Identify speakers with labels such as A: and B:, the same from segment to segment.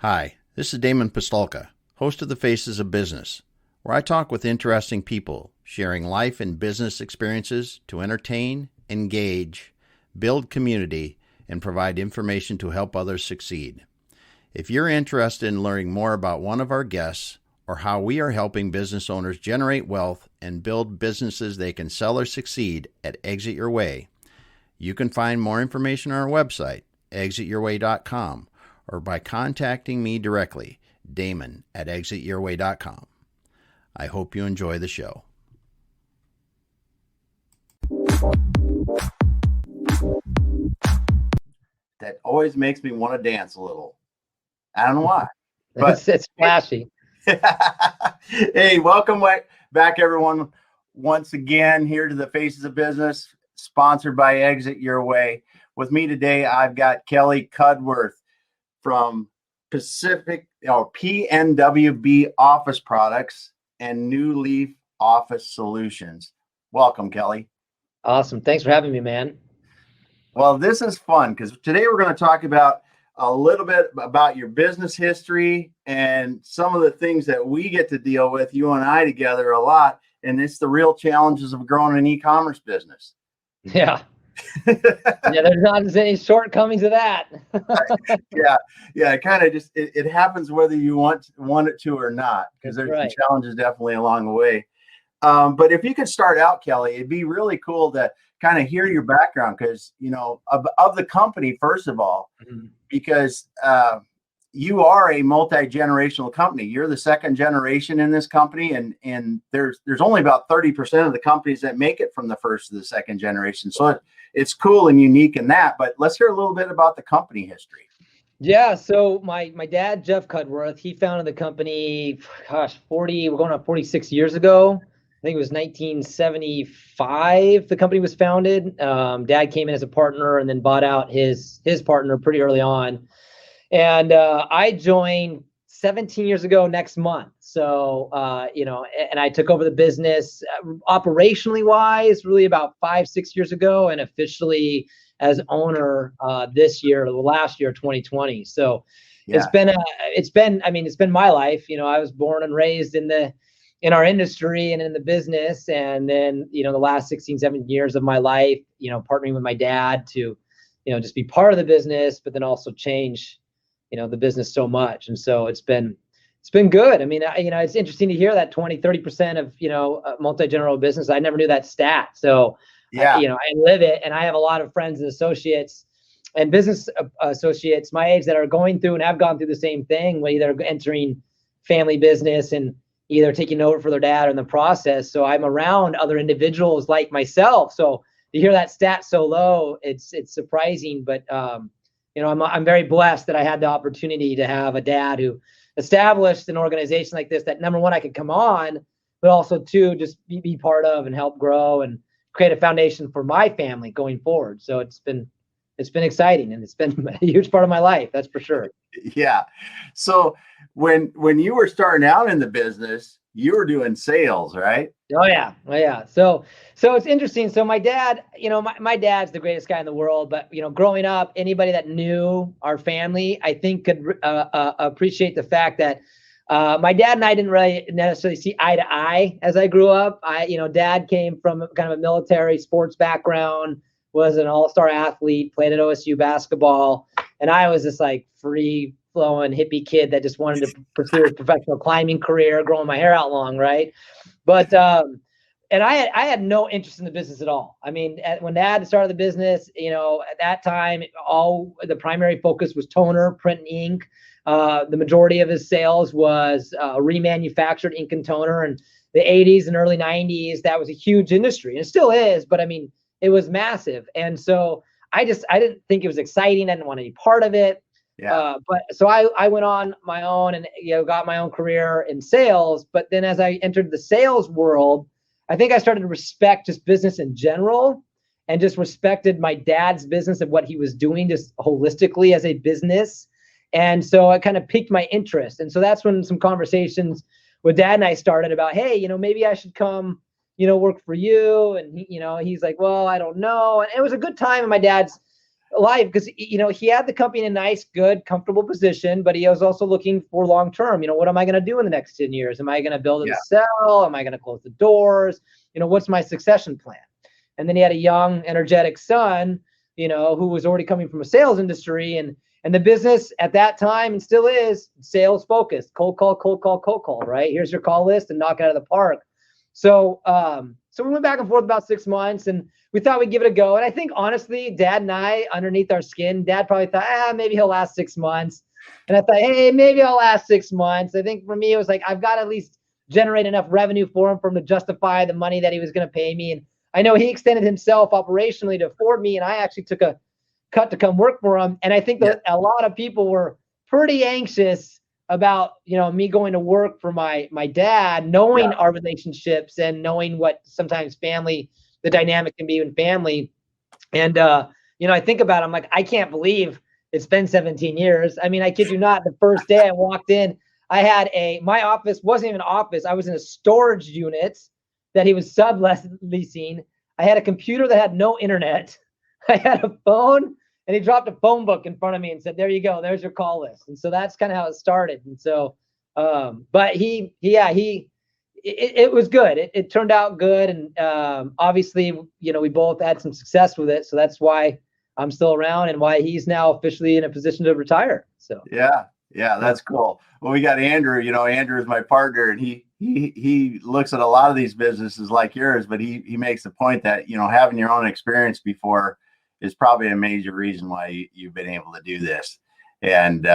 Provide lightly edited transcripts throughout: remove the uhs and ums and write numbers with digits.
A: Hi, this is Damon Pistolka, host of The Faces of Business, where I talk with interesting people, sharing life and business experiences to entertain, engage, build community, and provide information to help others succeed. If you're interested in learning more about one of our guests or how we are helping business owners generate wealth and build businesses they can sell or succeed at Exit Your Way, you can find more information on our website, exityourway.com, or by contacting me directly, Damon at exityourway.com. I hope you enjoy the show. That always makes me want to dance a little. I don't know why, but
B: it's flashy.
A: Hey, welcome back, everyone. Once again, here to the Faces of Business, sponsored by Exit Your Way. With me today, I've got Kelly Cudworth from PNWB Office Products and New Leaf Office Solutions. Welcome, Kelly.
B: Awesome. Thanks for having me, man.
A: Well, this is fun because today we're going to talk about a little bit about your business history and some of the things that we get to deal with, you and I together a lot. And it's the real challenges of growing an e-commerce business.
B: Yeah. Yeah, there's not any shortcomings of that.
A: Yeah. It kind of just it happens whether you want it to or not, because there's some challenges definitely along the way. But if you could start out, Kelly, it'd be really cool to kind of hear your background, because of the company, first of all, because you are a multi-generational company. You're the second generation in this company, and there's only about 30% of the companies that make it from the first to the second generation. So it's cool and unique in that. But let's hear a little bit about the company history.
B: Yeah, so my dad, Jeff Cudworth, he founded the company, we're going on 46 years ago. I think it was 1975 the company was founded. Dad came in as a partner and then bought out his partner pretty early on. And I joined 17 years ago next month. So, and I took over the business operationally wise, really about 5-6 years ago, and officially as owner this year, last year, 2020. So it's been my life. I was born and raised in our industry and in the business. And then, the last 16, 17 years of my life, partnering with my dad to, just be part of the business, but then also change, the business so much. And so it's been good. I mean, it's interesting to hear that 20-30% of, multi-general business. I never knew that stat. So, I live it, and I have a lot of friends and associates and business associates my age that are going through and have gone through the same thing, where they're entering family business and either taking over for their dad or in the process. So I'm around other individuals like myself. So to hear that stat so low, it's surprising, but, I'm very blessed that I had the opportunity to have a dad who established an organization like this, that number one, I could come on, but also two, just be part of and help grow and create a foundation for my family going forward. So it's been exciting, and it's been a huge part of my life. That's for sure.
A: Yeah. So when you were starting out in the business, you were doing sales, right?
B: Oh yeah. So it's interesting. So my dad, my dad's the greatest guy in the world, but growing up, anybody that knew our family, I think could appreciate the fact that my dad and I didn't really necessarily see eye to eye as I grew up. Dad came from kind of a military sports background, was an all-star athlete, played at OSU basketball, and I was this like free flowing hippie kid that just wanted to pursue a professional climbing career, growing my hair out long, right? But and I had no interest in the business at all. I mean, when Dad started the business, at that time, all the primary focus was toner, print, and ink. The majority of his sales was remanufactured ink and toner. And the 80s and early 90s, that was a huge industry, and it still is. But I mean, it was massive, and so I didn't think it was exciting. I didn't want to be part of it.
A: Yeah.
B: But so I went on my own and got my own career in sales. But then as I entered the sales world, I think I started to respect just business in general, and just respected my dad's business and what he was doing just holistically as a business. And so it kind of piqued my interest. And so that's when some conversations with Dad and I started about, hey, maybe I should come, work for you. And he's like, well, I don't know. And it was a good time in my dad's life, because he had the company in a nice, good, comfortable position, but he was also looking for long term. What am I going to do in the next 10 years? Am I going to build and sell? Am I going to close the doors? What's my succession plan? And then he had a young, energetic son, who was already coming from a sales industry, and the business at that time, and still is, sales focused, cold call, right? Here's your call list and knock it out of the park. So we went back and forth about 6 months, and we thought we'd give it a go. And I think, honestly, Dad and I, underneath our skin, Dad probably thought, maybe he'll last 6 months. And I thought, hey, maybe I'll last 6 months. I think for me, it was like, I've got to at least generate enough revenue for him to justify the money that he was going to pay me. And I know he extended himself operationally to afford me, and I actually took a cut to come work for him. And I think that a lot of people were pretty anxious about, me going to work for my dad, knowing our relationships and knowing what sometimes the dynamic can be in family. And, I think about it, I'm like, I can't believe it's been 17 years. I mean, I kid you not, the first day I walked in, I had my office wasn't even an office. I was in a storage unit that he was subleasing. I had a computer that had no internet. I had a phone, and he dropped a phone book in front of me and said, there you go, there's your call list. And so that's kind of how it started. And so, but it was good. It turned out good. And obviously, we both had some success with it. So that's why I'm still around and why he's now officially in a position to retire. So
A: yeah, that's cool. Well, we got Andrew. Andrew is my partner, and he looks at a lot of these businesses like yours, but he makes the point that having your own experience before is probably a major reason why you've been able to do this. And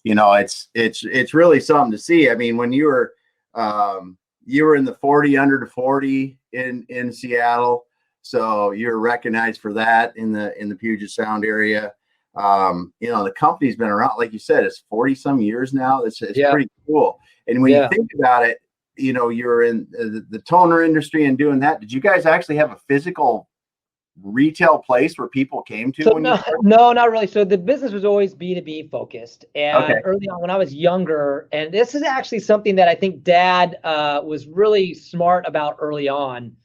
A: it's really something to see. I mean, when you were in the 40 under to 40 in Seattle, so you're recognized for that in the Puget Sound area. The company's been around, like you said, it's 40 some years now. It's pretty cool. And when you think about it, you're in the toner industry and doing that. Did you guys actually have a physical retail place where people came to?
B: So no, not really. So the business was always B2B focused. And early on, when I was younger, and this is actually something that I think Dad was really smart about early on,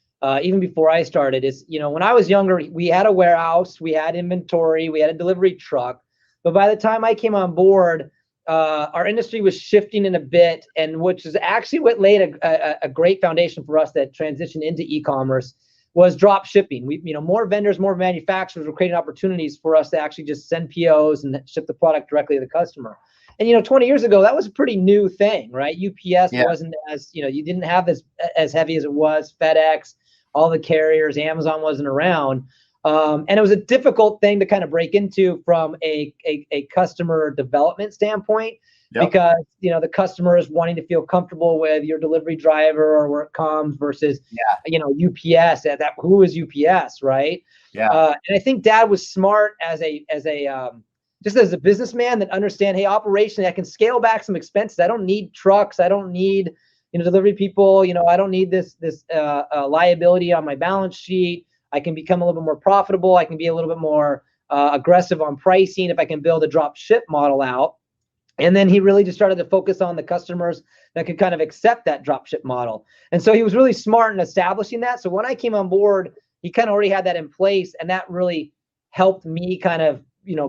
B: even before I started, is, when I was younger, we had a warehouse, we had inventory, we had a delivery truck. But by the time I came on board, our industry was shifting in a bit, and which is actually what laid a great foundation for us that transitioned into e-commerce, was drop shipping. We, more vendors, more manufacturers were creating opportunities for us to actually just send POs and ship the product directly to the customer. And 20 years ago, that was a pretty new thing, right? UPS wasn't as, you didn't have as heavy as it was. FedEx, all the carriers, Amazon wasn't around. And it was a difficult thing to kind of break into from a customer development standpoint, because, the customer is wanting to feel comfortable with your delivery driver or where it comes versus, UPS. Who is UPS, right? And I think Dad was smart as a businessman that understand, hey, operationally, I can scale back some expenses. I don't need trucks. I don't need, delivery people. I don't need this liability on my balance sheet. I can become a little bit more profitable. I can be a little bit more aggressive on pricing if I can build a drop ship model out. And then he really just started to focus on the customers that could kind of accept that drop ship model. And so he was really smart in establishing that. So when I came on board, he kind of already had that in place, and that really helped me kind of,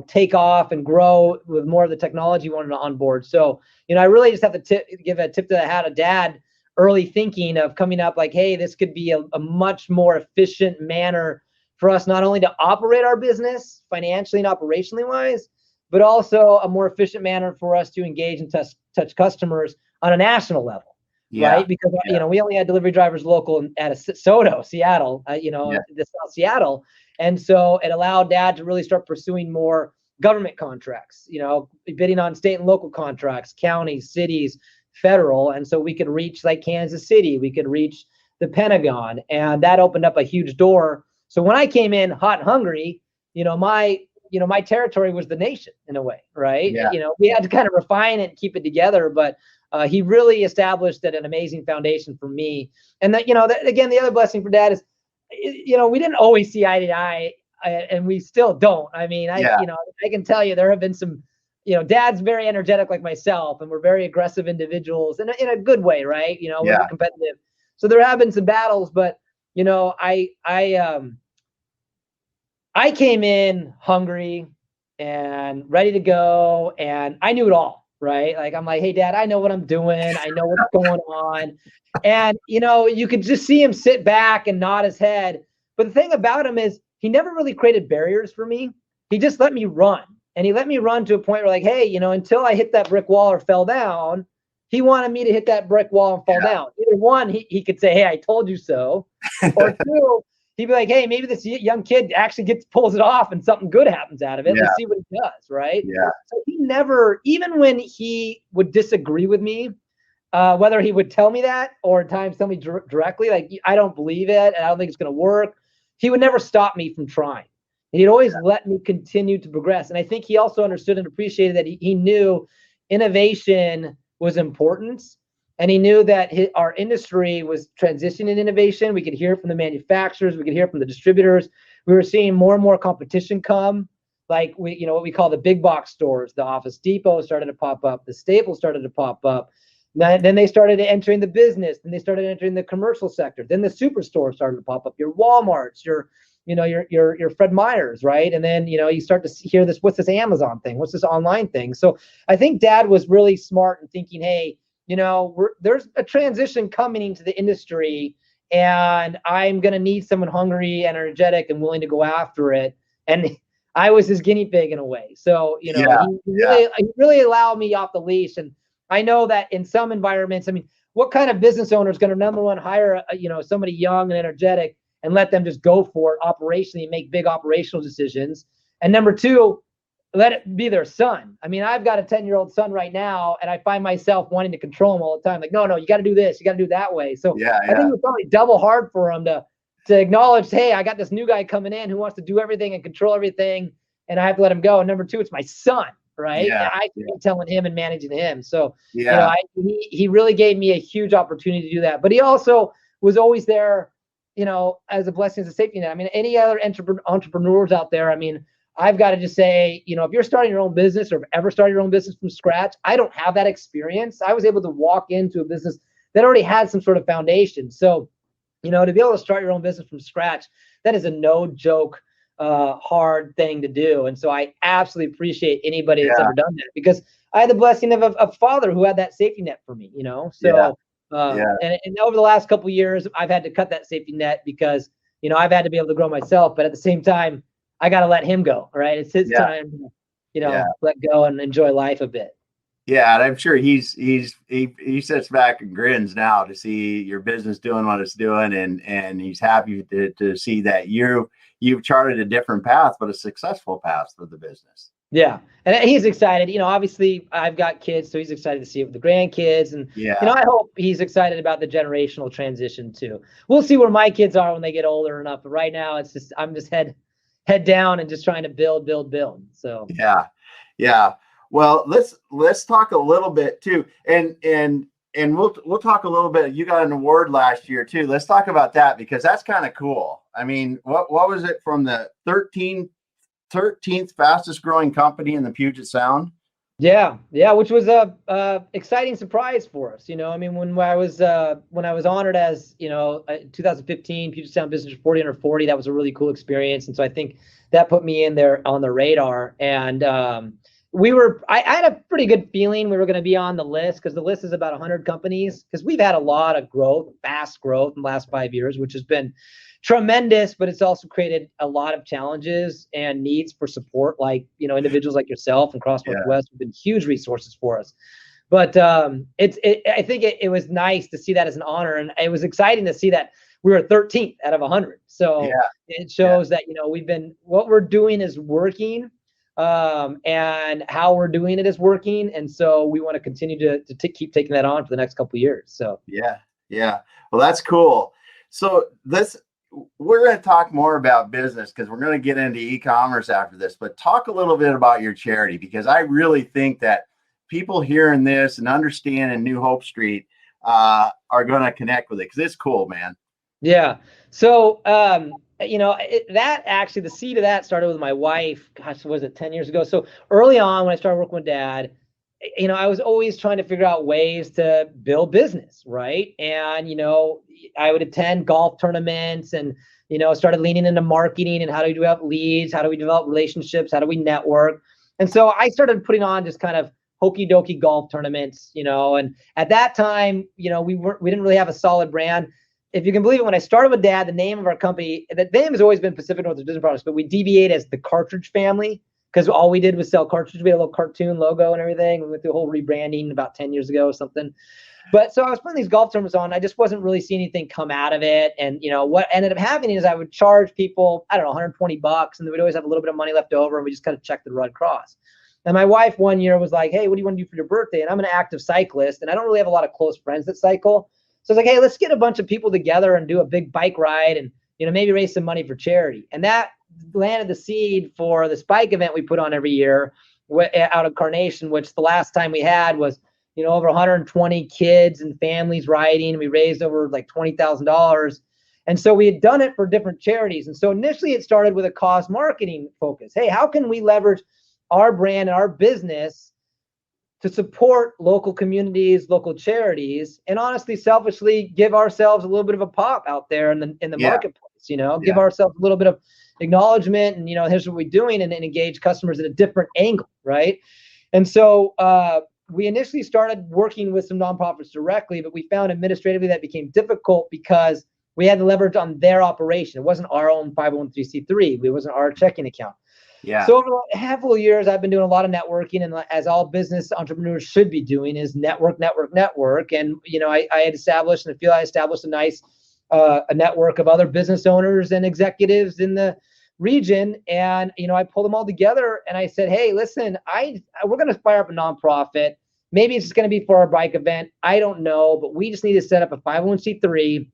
B: take off and grow with more of the technology wanted on board. So, I really just have to give a tip to the hat of Dad, early thinking of coming up like, hey, this could be a much more efficient manner for us, not only to operate our business financially and operationally wise, but also a more efficient manner for us to engage and touch customers on a national level, right? Because, we only had delivery drivers local at Seattle, the South Seattle. And so it allowed Dad to really start pursuing more government contracts, bidding on state and local contracts, counties, cities, federal. And so we could reach like Kansas City, we could reach the Pentagon, and that opened up a huge door. So when I came in hot and hungry, my territory was the nation in a way, right? We had to kind of refine it and keep it together, but he really established an amazing foundation for me. And that, again, the other blessing for Dad is, we didn't always see eye to eye, and we still don't. I mean, I can tell you there have been some, Dad's very energetic like myself, and we're very aggressive individuals in a good way, right? We're competitive. So there have been some battles, but, I came in hungry, and ready to go. And I knew it all, right? Like, I'm like, hey, Dad, I know what I'm doing. I know what's going on. And, you could just see him sit back and nod his head. But the thing about him is he never really created barriers for me. He just let me run. And he let me run to a point where, like, hey, until I hit that brick wall or fell down, he wanted me to hit that brick wall and fall down. Either one, he could say, hey, I told you so. Or two, he'd be like, hey, maybe this young kid actually pulls it off and something good happens out of it. Let's see what he does, right?
A: Yeah.
B: So he never, even when he would disagree with me, whether he would tell me that or at times tell me directly, like, I don't believe it and I don't think it's going to work, he would never stop me from trying. And he'd always let me continue to progress. And I think he also understood and appreciated that he knew innovation was important. And he knew that our industry was transitioning in innovation. We could hear it from the manufacturers. We could hear it from the distributors. We were seeing more and more competition come. Like what we call the big box stores. The Office Depot started to pop up. The Staples started to pop up. Then they started entering the business. Then they started entering the commercial sector. Then the superstores started to pop up. Your Walmarts, your Fred Meyers, right? And then, you start to hear this, what's this Amazon thing? What's this online thing? So I think Dad was really smart in thinking, hey, there's a transition coming into the industry and I'm going to need someone hungry, energetic, and willing to go after it. And I was his guinea pig in a way. So, he really allowed me off the leash. And I know that in some environments, I mean, what kind of business owner is going to, number one, hire, somebody young and energetic and let them just go for it operationally and make big operational decisions? And number two, let it be their son. I mean, I've got a 10-year-old son right now, and I find myself wanting to control him all the time. Like, no, you got to do this. You got to do that way. So I think it was probably double hard for him to acknowledge, hey, I got this new guy coming in who wants to do everything and control everything, and I have to let him go. And number two, it's my son, right? Yeah, I can be telling him and managing him. So, he really gave me a huge opportunity to do that. But he also was always there, as a blessing, as a safety net. I mean, any other entrepreneurs out there, I mean, I've got to just say, if you're starting your own business or ever started your own business from scratch, I don't have that experience. I was able to walk into a business that already had some sort of foundation. So, to be able to start your own business from scratch, that is a no joke, hard thing to do. And so I absolutely appreciate anybody that's ever done that, because I had the blessing of a father who had that safety net for me, So, and over the last couple of years, I've had to cut that safety net because, I've had to be able to grow myself, but at the same time, I got to let him go, right? It's his time, let go and enjoy life a bit.
A: Yeah, and I'm sure he sits back and grins now to see your business doing what it's doing, and he's happy to see that you've charted a different path, but a successful path for the business.
B: Yeah, and he's excited. Obviously I've got kids, so he's excited to see it with the grandkids, and I hope he's excited about the generational transition too. We'll see where my kids are when they get older enough, but right now I'm just head down and just trying to build. So
A: yeah. Well, let's talk a little bit too, and we'll talk a little bit. You got an award last year too. Let's talk about that, because that's kind of cool. I mean, what was it, from the 13th fastest growing company in the Puget Sound?
B: Yeah, which was a exciting surprise for us. I mean, when I was honored as 2015 Puget Sound Business 40 under 40, that was a really cool experience, and so I think that put me in there on the radar. And I had a pretty good feeling we were going to be on the list, because the list is about 100 companies, because we've had a lot of fast growth in the last 5 years, which has been tremendous, but it's also created a lot of challenges and needs for support, like individuals like yourself and Cross Northwest have been huge resources for us. But I think it was nice to see that as an honor, and it was exciting to see that we were 13th out of 100. So it shows that what we're doing is working, and how we're doing it is working, and so we want to continue to keep taking that on for the next couple of years. So
A: well, that's cool. So we're going to talk more about business, because we're going to get into e-commerce after this, but talk a little bit about your charity, because I really think that people hearing this and understanding New Hope Street are going to connect with it, because it's cool, man.
B: Yeah. So, that actually, the seed of that started with my wife. Gosh, was it 10 years ago? So early on, when I started working with Dad, I was always trying to figure out ways to build business, right? And, I would attend golf tournaments and started leaning into marketing and how do we develop leads, how do we develop relationships, how do we network. And so I started putting on just kind of hokey dokey golf tournaments, and at that time, we didn't really have a solid brand. If you can believe it, when I started with Dad, the name of our company, the name has always been Pacific Northwest Business Products, but we deviate as the Cartridge Family because all we did was sell cartridges. We had a little cartoon logo and everything. We went through a whole rebranding about 10 years ago or something. But so I was putting these golf tournaments on. I just wasn't really seeing anything come out of it. And, what ended up happening is I would charge people, I don't know, $120, and then we'd always have a little bit of money left over, and we just kind of checked the Red Cross. And my wife one year was like, hey, what do you want to do for your birthday? And I'm an active cyclist, and I don't really have a lot of close friends that cycle. So I was like, hey, let's get a bunch of people together and do a big bike ride and, maybe raise some money for charity. And that landed the seed for this bike event we put on every year out of Carnation, which the last time we had was, over 120 kids and families riding. We raised over like $20,000. And so we had done it for different charities. And so initially it started with a cause marketing focus. Hey, how can we leverage our brand and our business to support local communities, local charities, and honestly, selfishly give ourselves a little bit of a pop out there in the marketplace, give ourselves a little bit of acknowledgement and, here's what we're doing and engage customers at a different angle, right? And so we initially started working with some nonprofits directly, but we found administratively that became difficult because we had to leverage on their operation. It wasn't our own 501c3. It wasn't our checking account.
C: Yeah.
B: So over a handful of years, I've been doing a lot of networking, and as all business entrepreneurs should be doing, is network. And I had established, and I feel I established a nice a network of other business owners and executives in the region. And I pulled them all together, and I said, hey, listen, we're going to fire up a nonprofit. Maybe it's just going to be for our bike event. I don't know, but we just need to set up a 501c3.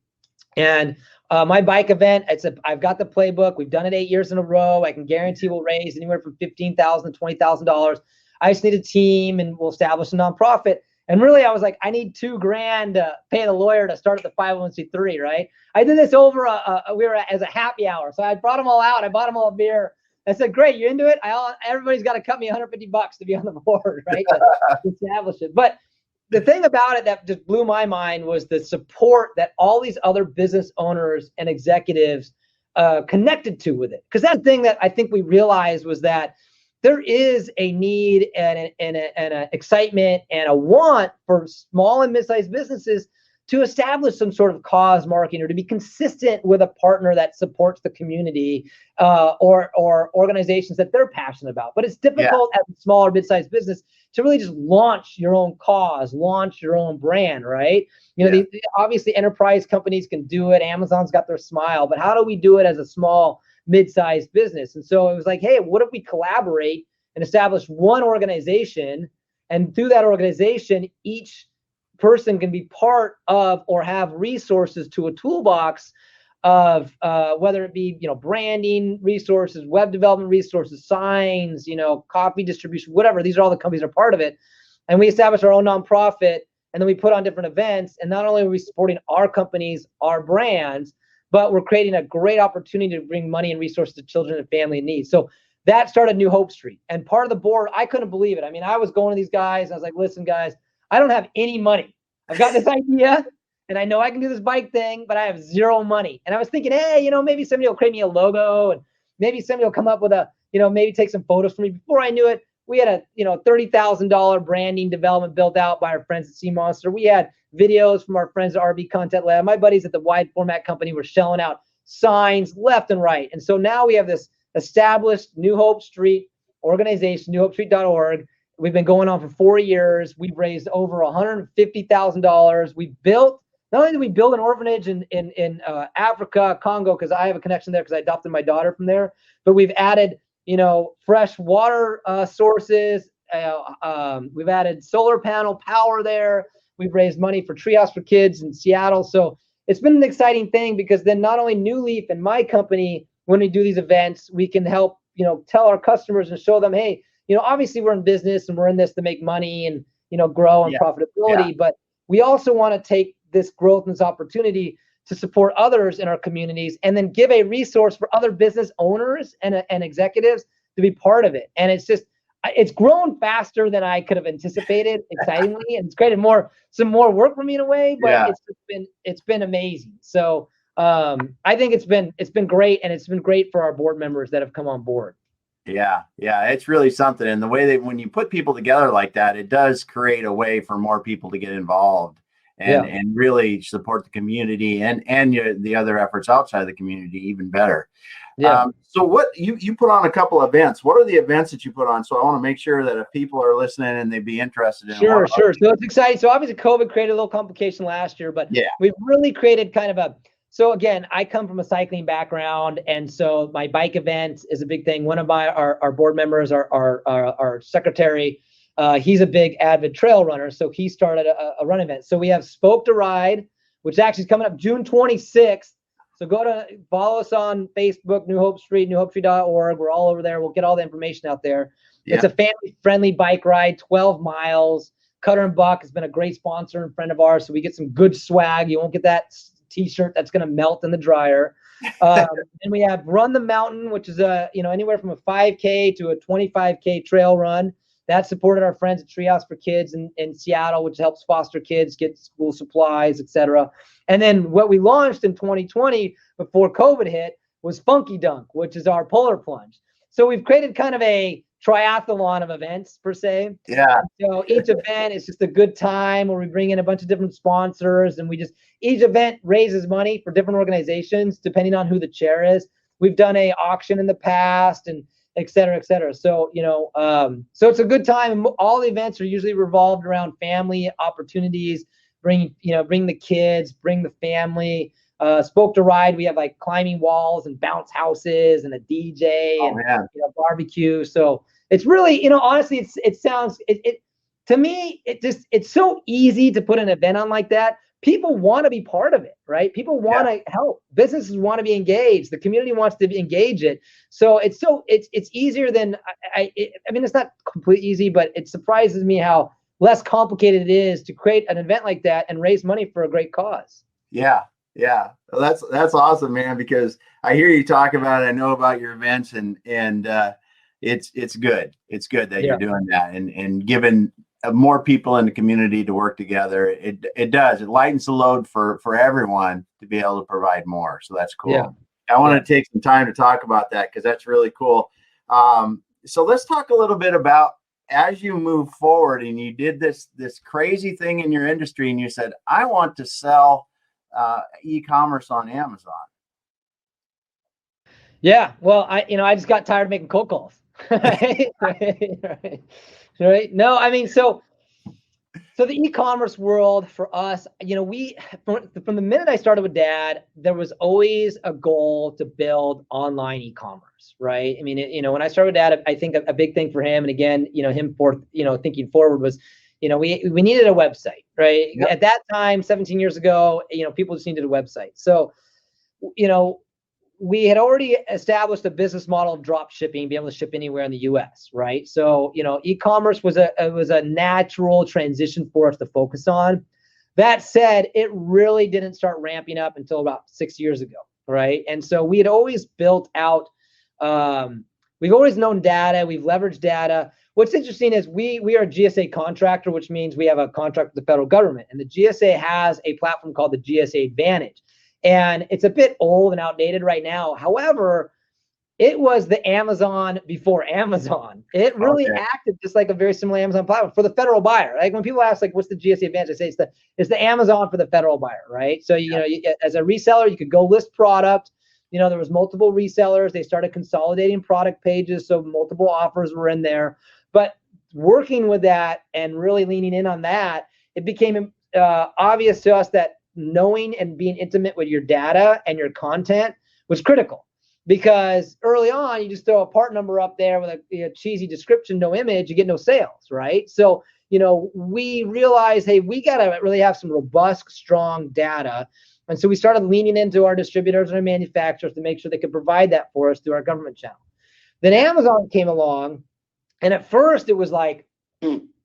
B: And my bike event, I've got the playbook. We've done it 8 years in a row. I can guarantee we'll raise anywhere from $15,000 to $20,000. I just need a team, and we'll establish a nonprofit. And really, I was like, I need $2,000 to pay the lawyer to start at the 501c3, right? I did this over we were as a happy hour. So I brought them all out. I bought them all a beer. I said, great, you into it? Everybody's got to cut me $150 to be on the board, right? To establish it. But the thing about it that just blew my mind was the support that all these other business owners and executives connected to with it. Because that thing that I think we realized was that there is a need and an excitement and a want for small and mid-sized businesses to establish some sort of cause marketing or to be consistent with a partner that supports the community or organizations that they're passionate about. But it's difficult as a small or mid-sized business to really just launch your own cause, launch your own brand, right? Obviously enterprise companies can do it. Amazon's got their smile, but how do we do it as a small, mid-sized business? And so it was like, hey, what if we collaborate and establish one organization, and through that organization, each person can be part of or have resources to a toolbox of whether it be branding resources, web development resources, signs, coffee distribution, whatever. These are all the companies that are part of it. And we established our own nonprofit, and then we put on different events. And not only are we supporting our companies, our brands, but we're creating a great opportunity to bring money and resources to children and family in need. So that started New Hope Street. And part of the board, I couldn't believe it. I mean, I was going to these guys, and I was like, listen, guys, I don't have any money. I've got this idea, and I know I can do this bike thing, but I have zero money. And I was thinking, hey, maybe somebody will create me a logo, and maybe somebody will come up with maybe take some photos for me. Before I knew it, we had a, $30,000 branding development built out by our friends at Sea Monster. We had videos from our friends at RB Content Lab. My buddies at the Wide Format Company were shelling out signs left and right. And so now we have this established New Hope Street organization, newhopestreet.org. We've been going on for 4 years. We've raised over $150,000. Not only did we build an orphanage in Africa, Congo, because I have a connection there because I adopted my daughter from there, but we've added, fresh water sources. We've added solar panel power there. We've raised money for Treehouse for Kids in Seattle. So it's been an exciting thing because then not only New Leaf and my company, when we do these events, we can help, tell our customers and show them, hey, obviously we're in business and we're in this to make money and, grow and profitability, but we also want to take this growth and this opportunity to support others in our communities and then give a resource for other business owners and executives to be part of it. And it's grown faster than I could have anticipated, excitingly, and it's created some more work for me in a way, but it's been amazing. So I think it's been great, and it's been great for our board members that have come on board.
A: Yeah, it's really something. And the way that when you put people together like that, it does create a way for more people to get involved and really support the community and the other efforts outside the community even better.
B: Yeah.
A: So what you put on a couple of events. What are the events that you put on? So I want to make sure that if people are listening and they'd be interested in
B: Sure. So it's exciting. So obviously COVID created a little complication last year, but we've really created kind of so again, I come from a cycling background, and so my bike event is a big thing. One of our board members, our secretary, he's a big avid trail runner, so he started a run event. So we have Spoke to Ride, which actually is coming up June 26th. So follow us on Facebook, New Hope Street, newhopestreet.org. We're all over there. We'll get all the information out there. Yeah. It's a family-friendly bike ride, 12 miles. Cutter and Buck has been a great sponsor and friend of ours, so we get some good swag. You won't get that T-shirt that's going to melt in the dryer. And we have Run the Mountain, which is anywhere from a 5K to a 25K trail run. That supported our friends at Treehouse for Kids in Seattle, which helps foster kids get school supplies, etc. And then what we launched in 2020 before COVID hit was Funky Dunk, which is our polar plunge. So we've created kind of a triathlon of events per se.
A: Yeah.
B: So each event is just a good time where we bring in a bunch of different sponsors, and each event raises money for different organizations depending on who the chair is. We've done a auction in the past and et cetera, et cetera. So, so it's a good time. All the events are usually revolved around family opportunities, bring the kids, bring the family. Spoke to Ride, we have like climbing walls and bounce houses and a DJ and barbecue. So it's really, honestly, to me, it's so easy to put an event on like that. People want to be part of it, right? People want to help. Businesses want to be engaged. The community wants to engage it. So it's easier than I mean, it's not completely easy, but it surprises me how less complicated it is to create an event like that and raise money for a great cause.
A: Yeah. Well, that's awesome, man, because I hear you talk about it. I know about your events and it's good. It's good that you're doing that and giving more people in the community to work together. It lightens the load for everyone to be able to provide more. So that's cool. Yeah. I want to take some time to talk about that because that's really cool. So let's talk a little bit about as you move forward and you did this crazy thing in your industry and you said, I want to sell e-commerce on Amazon.
B: Yeah. Well, I just got tired of making cold calls. Right. No, I mean, so the e-commerce world for us, from the minute I started with Dad, there was always a goal to build online e-commerce, right? I mean, when I started with Dad, I think a big thing for him, and again, thinking forward was, we needed a website, right? Yep. At that time, 17 years ago, people just needed a website. So, we had already established a business model of drop shipping, being able to ship anywhere in the US, right? So, e-commerce was a natural transition for us to focus on. That said, it really didn't start ramping up until about 6 years ago, right? And so we had always built out, we've always known data, we've leveraged data. What's interesting is we are a GSA contractor, which means we have a contract with the federal government. And the GSA has a platform called the GSA Advantage. And it's a bit old and outdated right now. However, it was the Amazon before Amazon. It really acted just like a very similar Amazon platform for the federal buyer. Like when people ask, like, what's the GSA Advantage? I say it's the Amazon for the federal buyer, right? So, as a reseller, you could go list product. There was multiple resellers. They started consolidating product pages, so multiple offers were in there. But working with that and really leaning in on that, it became obvious to us that knowing and being intimate with your data and your content was critical, because early on you just throw a part number up there with a cheesy description, no image, you get no sales, right? So we realized, hey, we got to really have some robust, strong data. And so we started leaning into our distributors and our manufacturers to make sure they could provide that for us through our government channel. Then Amazon came along, and at first it was like,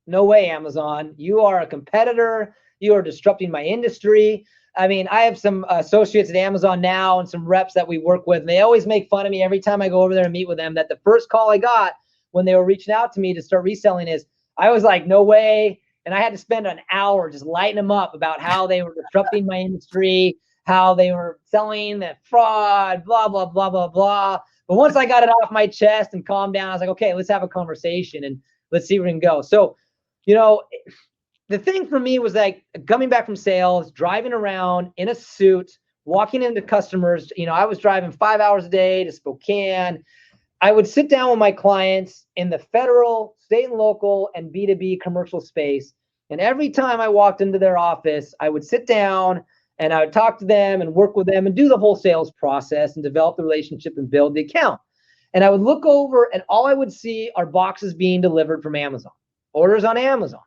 B: no way, Amazon, you are a competitor. You are disrupting my industry. I mean, I have some associates at Amazon now and some reps that we work with, and they always make fun of me every time I go over there and meet with them, that the first call I got when they were reaching out to me to start reselling is, I was like, no way. And I had to spend an hour just lighting them up about how they were disrupting my industry, how they were selling that fraud, blah, blah, blah, blah, blah. But once I got it off my chest and calmed down, I was like, okay, let's have a conversation and let's see where we can go. So, the thing for me was like coming back from sales, driving around in a suit, walking into customers. I was driving 5 hours a day to Spokane. I would sit down with my clients in the federal, state and local, and B2B commercial space. And every time I walked into their office, I would sit down and I would talk to them and work with them and do the whole sales process and develop the relationship and build the account. And I would look over and all I would see are boxes being delivered from Amazon, orders on Amazon.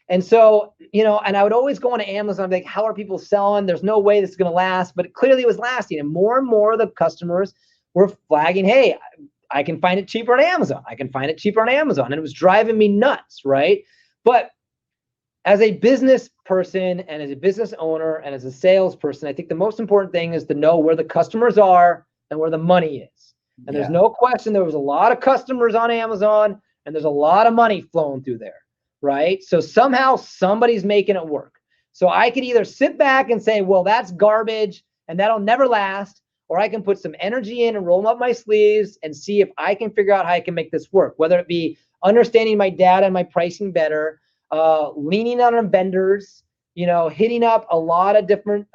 B: And so, and I would always go on Amazon, like, how are people selling? There's no way this is going to last, but clearly it was lasting. And more of the customers were flagging, hey, I can find it cheaper on Amazon. I can find it cheaper on Amazon. And it was driving me nuts, right? But as a business person and as a business owner and as a salesperson, I think the most important thing is to know where the customers are and where the money is. And there's no question there was a lot of customers on Amazon and there's a lot of money flowing through there, right? So somehow somebody's making it work. So I could either sit back and say, well, that's garbage and that'll never last, or I can put some energy in and roll up my sleeves and see if I can figure out how I can make this work, whether it be understanding my data and my pricing better, leaning on our vendors, hitting up a lot of different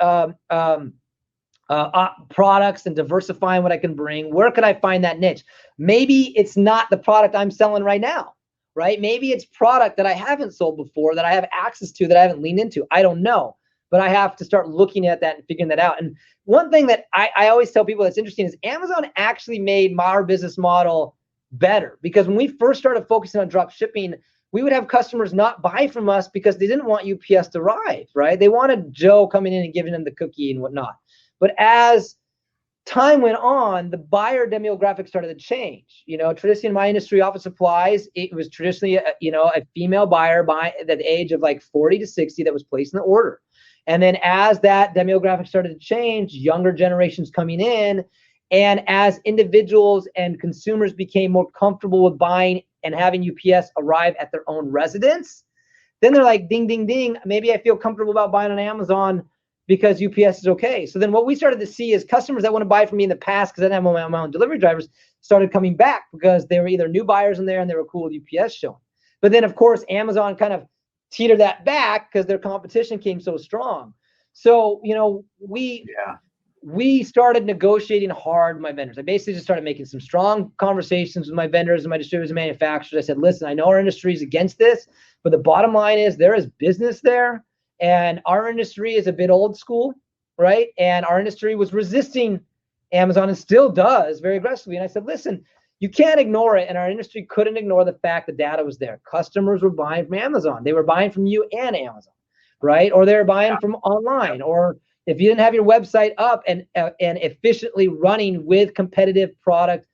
B: products and diversifying what I can bring. Where could I find that niche? Maybe it's not the product I'm selling right now, right? Maybe it's product that I haven't sold before that I have access to that I haven't leaned into. I don't know, but I have to start looking at that and figuring that out. And one thing that I always tell people that's interesting is Amazon actually made our business model better, because when we first started focusing on drop shipping, we would have customers not buy from us because they didn't want UPS to arrive, right? They wanted Joe coming in and giving them the cookie and whatnot. But as time went on, the buyer demographic started to change. Traditionally in my industry, office supplies, it was traditionally a female buyer at the age of like 40 to 60 that was placing the order. And then as that demographic started to change, younger generations coming in, and as individuals and consumers became more comfortable with buying and having UPS arrive at their own residence, then they're like, ding, ding, ding, maybe I feel comfortable about buying on Amazon because UPS is okay. So then what we started to see is customers that want to buy from me in the past, because I didn't have my own delivery drivers, started coming back because they were either new buyers in there and they were cool with UPS showing. But then, of course, Amazon kind of teetered that back because their competition came so strong. So, we started negotiating hard with my vendors. I basically just started making some strong conversations with my vendors and my distributors and manufacturers. I said, listen, I know our industry is against this, but the bottom line is there is business there. And our industry is a bit old school, right? And our industry was resisting Amazon and still does very aggressively. And I said, listen, you can't ignore it. And our industry couldn't ignore the fact that data was there. Customers were buying from Amazon. They were buying from you and Amazon, right? Or they were buying from online. Or if you didn't have your website up and efficiently running with competitive product,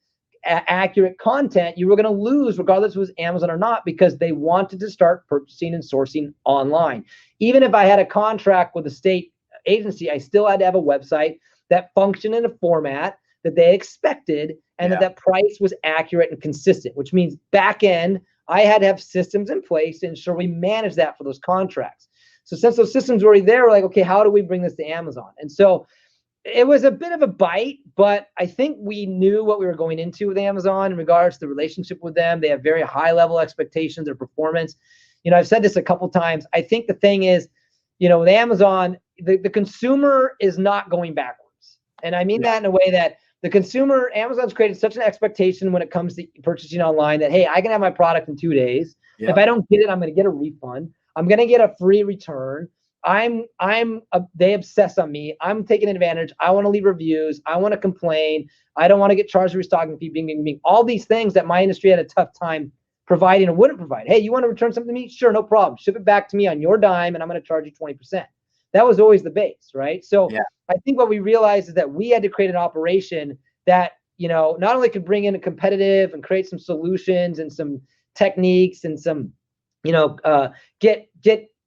B: accurate content, you were going to lose regardless if it was Amazon or not, because they wanted to start purchasing and sourcing online. Even if I had a contract with a state agency, I still had to have a website that functioned in a format that they expected and that price was accurate and consistent, which means back end, I had to have systems in place to ensure we manage that for those contracts. So since those systems were already there, we're like, okay, how do we bring this to Amazon? And so it was a bit of a bite, but I think we knew what we were going into with Amazon in regards to the relationship with them. They have very high level expectations of performance. I've said this a couple times. I think the thing is, with Amazon, the consumer is not going backwards. And I mean that in a way that the consumer, Amazon's created such an expectation when it comes to purchasing online that, hey, I can have my product in 2 days. Yeah. If I don't get it, I'm going to get a refund. I'm going to get a free return. They obsess on me. I'm taking advantage. I want to leave reviews. I want to complain. I don't want to get charged a restocking fee, bing. All these things that my industry had a tough time providing or wouldn't provide. Hey, you want to return something to me? Sure, no problem. Ship it back to me on your dime and I'm going to charge you 20%. That was always the base, right? So I think what we realized is that we had to create an operation that, not only could bring in a competitive and create some solutions and some techniques and some, get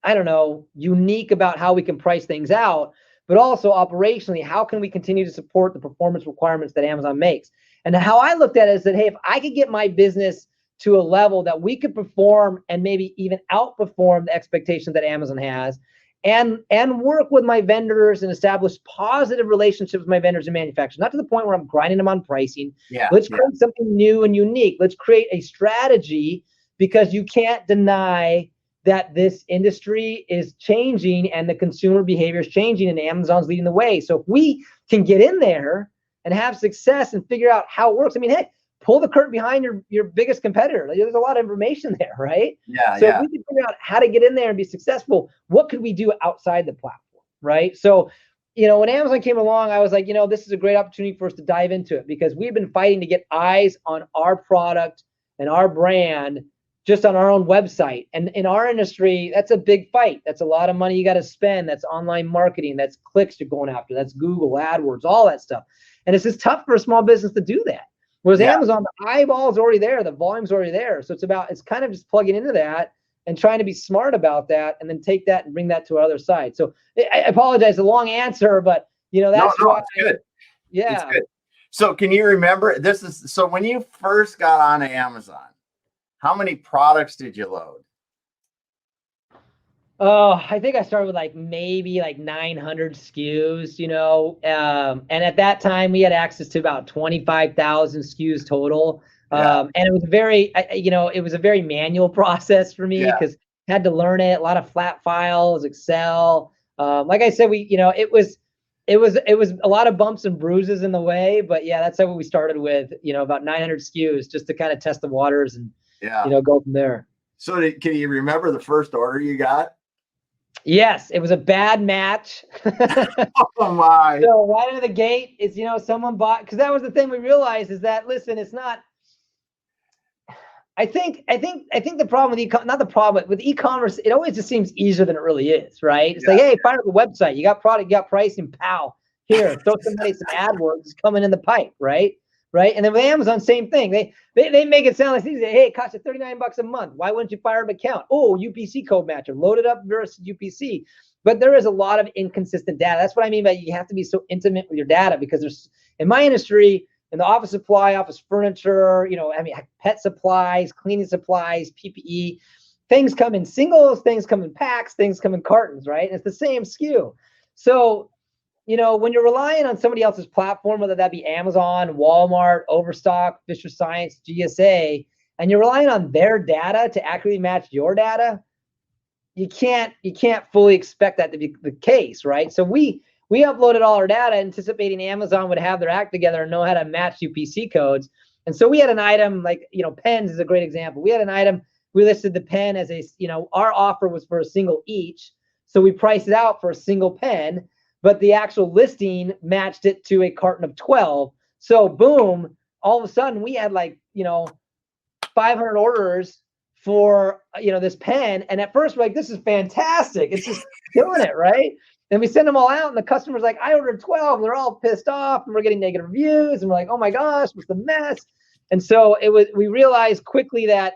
B: I don't know, unique about how we can price things out, but also operationally, how can we continue to support the performance requirements that Amazon makes? And how I looked at it is that, hey, if I could get my business to a level that we could perform and maybe even outperform the expectations that Amazon has, and work with my vendors and establish positive relationships with my vendors and manufacturers, not to the point where I'm grinding them on pricing. Let's create something new and unique. Let's create a strategy, because you can't deny that this industry is changing and the consumer behavior is changing, and Amazon's leading the way. So if we can get in there and have success and figure out how it works, I mean, hey, pull the curtain behind your biggest competitor. Like, there's a lot of information there, right? So if we can figure out how to get in there and be successful, what could we do outside the platform, right? So, when Amazon came along, I was like, this is a great opportunity for us to dive into it, because we've been fighting to get eyes on our product and our brand just on our own website. And in our industry, that's a big fight. That's a lot of money you got to spend. That's online marketing. That's clicks you're going after. That's Google AdWords, all that stuff. And it's just tough for a small business to do that. Whereas Amazon, the eyeball's already there, the volume's already there. So it's kind of just plugging into that and trying to be smart about that, and then take that and bring that to our other side. So I apologize, a long answer, but that's why.
A: It's good.
B: Yeah.
A: It's good. So can you remember so when you first got on Amazon, how many products did you load?
B: Oh, I think I started with maybe 900 SKUs, and at that time we had access to about 25,000 SKUs total. And it was it was a very manual process for me, because I had to learn it. A lot of flat files, Excel. Like I said, it was a lot of bumps and bruises in the way, but that's how we started with, about 900 SKUs, just to kind of test the waters and, go from there.
A: So can you remember the first order you got?
B: Yes, it was a bad match.
A: Oh my.
B: So right out of the gate is, someone bought, because that was the thing we realized, is that, listen, it's not, I think the problem with not the problem, but with e-commerce, it always just seems easier than it really is, right? It's like, hey, fire up the website, you got product, you got pricing, pow, here, throw somebody some AdWords, it's coming in the pipe, right? And then with Amazon, same thing. They make it sound like easy. Hey, it costs you $39 a month. Why wouldn't you fire up an account? Oh, UPC code matcher, load it up versus UPC. But there is a lot of inconsistent data. That's what I mean by you have to be so intimate with your data, because there's, in my industry, in the office supply, office furniture, pet supplies, cleaning supplies, PPE, things come in singles, things come in packs, things come in cartons, right? And it's the same SKU. So, when you're relying on somebody else's platform, whether that be Amazon, Walmart, Overstock, Fisher Science, GSA, and you're relying on their data to accurately match your data, you can't fully expect that to be the case, right? So we uploaded all our data anticipating Amazon would have their act together and know how to match UPC codes. And so we had an item pens is a great example. We had an item, we listed the pen as our offer was for a single each. So we priced it out for a single pen, but the actual listing matched it to a carton of 12. So boom, all of a sudden we had 500 orders for, this pen. And at first we're like, this is fantastic. It's just killing it, right? And we send them all out, and the customer's like, I ordered 12, and they're all pissed off, and we're getting negative reviews, and we're like, oh my gosh, what's the mess? And so we realized quickly that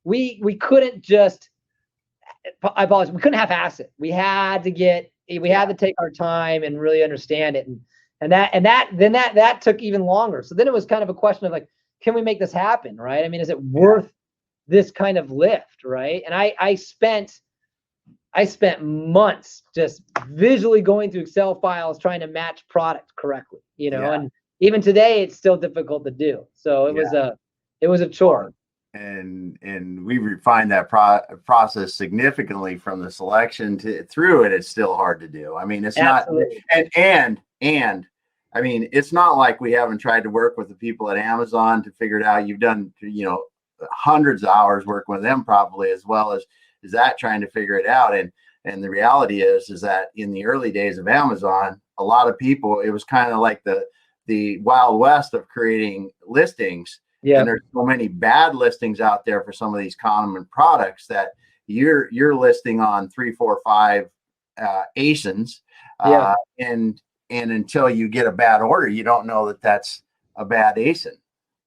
B: we couldn't just, I apologize, we couldn't half-ass it. We had to take our time and really understand it. And that took even longer. So then it was kind of a question of can we make this happen, right? I mean, is it worth this kind of lift, right? And I spent months just visually going through Excel files trying to match product correctly, and even today it's still difficult to do. So it was a chore.
A: And we refined that process significantly from the selection through it. It's still hard to do. I mean, it's Absolutely. Not, and I mean, it's not like we haven't tried to work with the people at Amazon to figure it out. You've done, hundreds of hours working with them probably, as well as that, trying to figure it out. And the reality is that in the early days of Amazon, a lot of people, it was kind of like the Wild West of creating listings. Yeah. And there's so many bad listings out there for some of these common products that you're listing on 3, 4, 5 ASINs. And until you get a bad order, you don't know that that's a bad ASIN.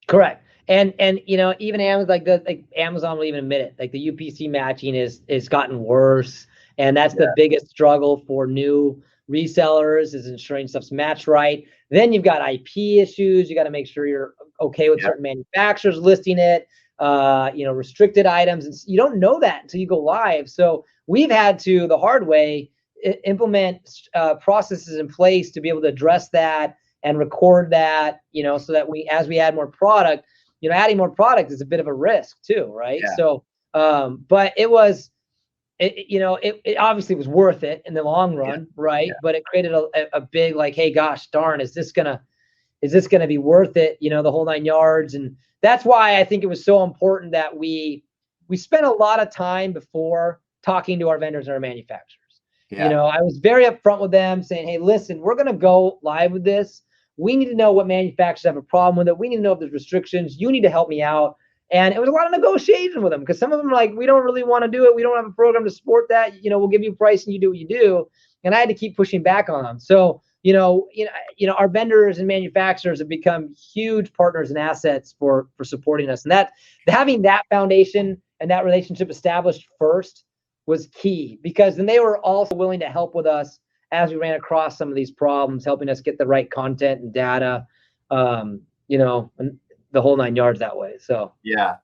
B: Correct. And even Amazon, Amazon will even admit it. The UPC matching is gotten worse, and that's the biggest struggle for new resellers, is ensuring stuff's matched right. Then you've got IP issues. You got to make sure you're okay with certain manufacturers listing it. Restricted items, and you don't know that until you go live. So we've had to, the hard way, implement processes in place to be able to address that and record that, so that as we add more product, adding more product is a bit of a risk too, right?
A: Yeah.
B: So, but it obviously was worth it in the long run, right? Yeah. But it created a big, like, hey, gosh darn, is this gonna be worth it? The whole 9 yards. And that's why I think it was so important that we spent a lot of time before talking to our vendors and our manufacturers. Yeah. I was very upfront with them saying, hey, listen, we're going to go live with this. We need to know what manufacturers have a problem with it. We need to know if there's restrictions. You need to help me out. And it was a lot of negotiation with them, because some of them are like, we don't really want to do it. We don't have a program to support that. We'll give you a price and you do what you do. And I had to keep pushing back on them. So, our vendors and manufacturers have become huge partners and assets for supporting us. And that, having that foundation and that relationship established first was key, because then they were also willing to help with us as we ran across some of these problems, helping us get the right content and data, and the whole 9 yards that way. So
A: yeah.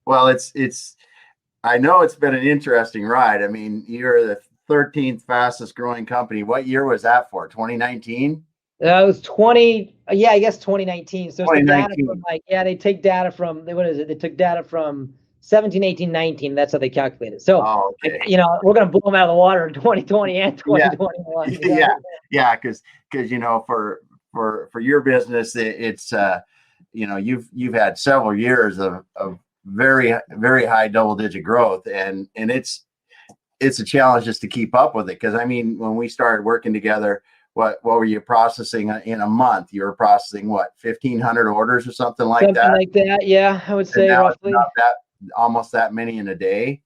A: Well, I know it's been an interesting ride. I mean, you're the 13th fastest growing company. What year was that for? 2019?
B: It was 2019. So it's the data from they take data from, what is it? They took data from 17, 18, 19. That's how they calculate it. So, okay. We're going to blow them out of the water in 2020 and 2021.
A: Yeah. Cause for your business, it's, you've had several years of very, very high double-digit growth, and it's a challenge just to keep up with it. Cause I mean, when we started working together, what were you processing in a month? You were processing 1,500 orders or something like that?
B: Something like that. Yeah. I would say roughly.
A: Not almost that many in a day.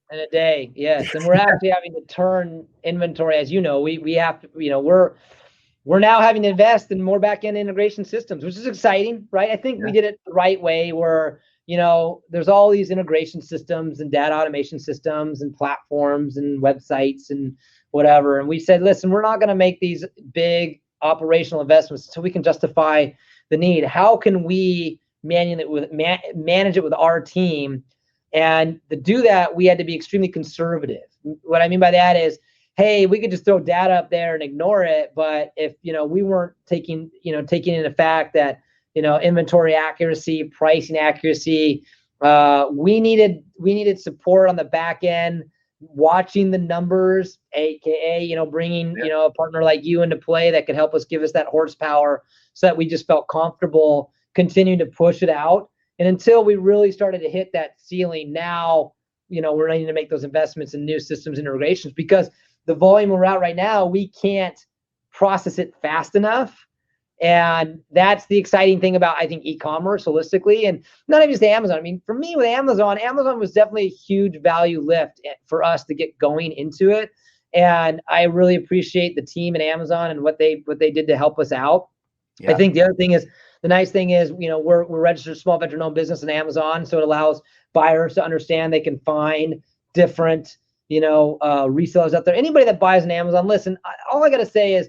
B: Yes. And we're actually having to turn inventory, as we have to, we're now having to invest in more back-end integration systems, which is exciting, right? I think we did it the right way, where there's all these integration systems and data automation systems and platforms and websites and whatever. And we said, listen, we're not going to make these big operational investments until we can justify the need. How can we manage it with our team? And to do that, we had to be extremely conservative. What I mean by that is, hey, we could just throw data up there and ignore it. But if, we weren't taking into fact that, inventory accuracy, pricing accuracy, we needed support on the back end, watching the numbers, AKA, bringing, a partner like you into play that could help us, give us that horsepower, so that we just felt comfortable continuing to push it out. And until we really started to hit that ceiling, now, we're ready to make those investments in new systems integrations, because the volume we're at right now, we can't process it fast enough. And that's the exciting thing about, I think, e-commerce holistically, and not even just Amazon. I mean, for me with Amazon was definitely a huge value lift for us to get going into it. And I really appreciate the team at Amazon and what they did to help us out. Yeah. I think the other thing is, the nice thing is, we're registered small veteran-owned business on Amazon, so it allows buyers to understand they can find different, resellers out there. Anybody that buys on Amazon, listen, all I got to say is,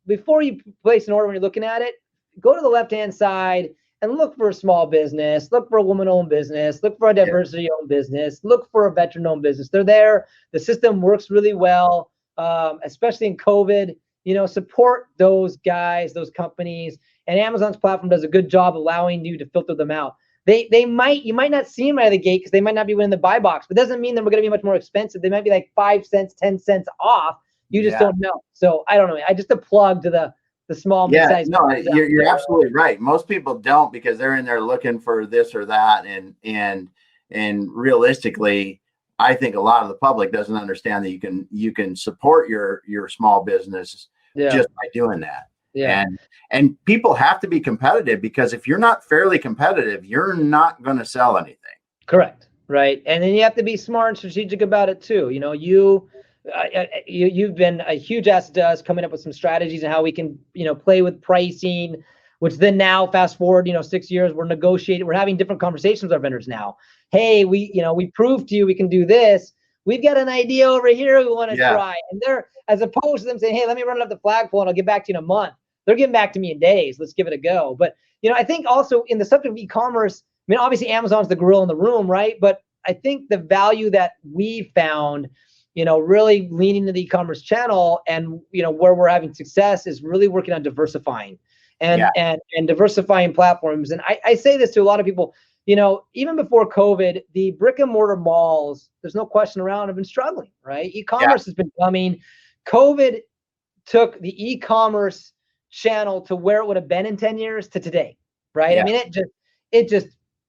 B: before you place an order, when you're looking at it, go to the left-hand side and look for a small business, look for a woman-owned business, look for a diversity-owned business, look for a veteran-owned business. They're there. The system works really well, especially in COVID. Support those guys, those companies, and Amazon's platform does a good job allowing you to filter them out. You might not see them out of the gate because they might not be winning the buy box, but it doesn't mean that we're going to be much more expensive. They might be like 5 cents, 10 cents off. You just don't know. So I don't know. I just a plug to the small mid-sized.
A: No, you're absolutely right. Most people don't, because they're in there looking for this or that, and realistically, I think a lot of the public doesn't understand that you can support your small business just by doing that. Yeah. And people have to be competitive, because if you're not fairly competitive, you're not going to sell anything.
B: Correct. Right. And then you have to be smart and strategic about it too. You've been a huge asset to us, coming up with some strategies and how we can, play with pricing, which then now fast forward, 6 years, we're having different conversations with our vendors now. Hey, we proved to you we can do this. We've got an idea over here we want to try. And they're, as opposed to them saying, hey, let me run it up the flagpole and I'll get back to you in a month. They're getting back to me in days. Let's give it a go. But, I think also in the subject of e-commerce, I mean, obviously Amazon's the gorilla in the room, right? But I think the value that we found, really leaning to the e-commerce channel and, where we're having success is really working on diversifying and diversifying platforms. And I say this to a lot of people, even before COVID, the brick and mortar malls, there's no question around, have been struggling, right? E-commerce has been coming. COVID took the e-commerce channel to where it would have been in 10 years to today, right? Yeah. I mean, it just,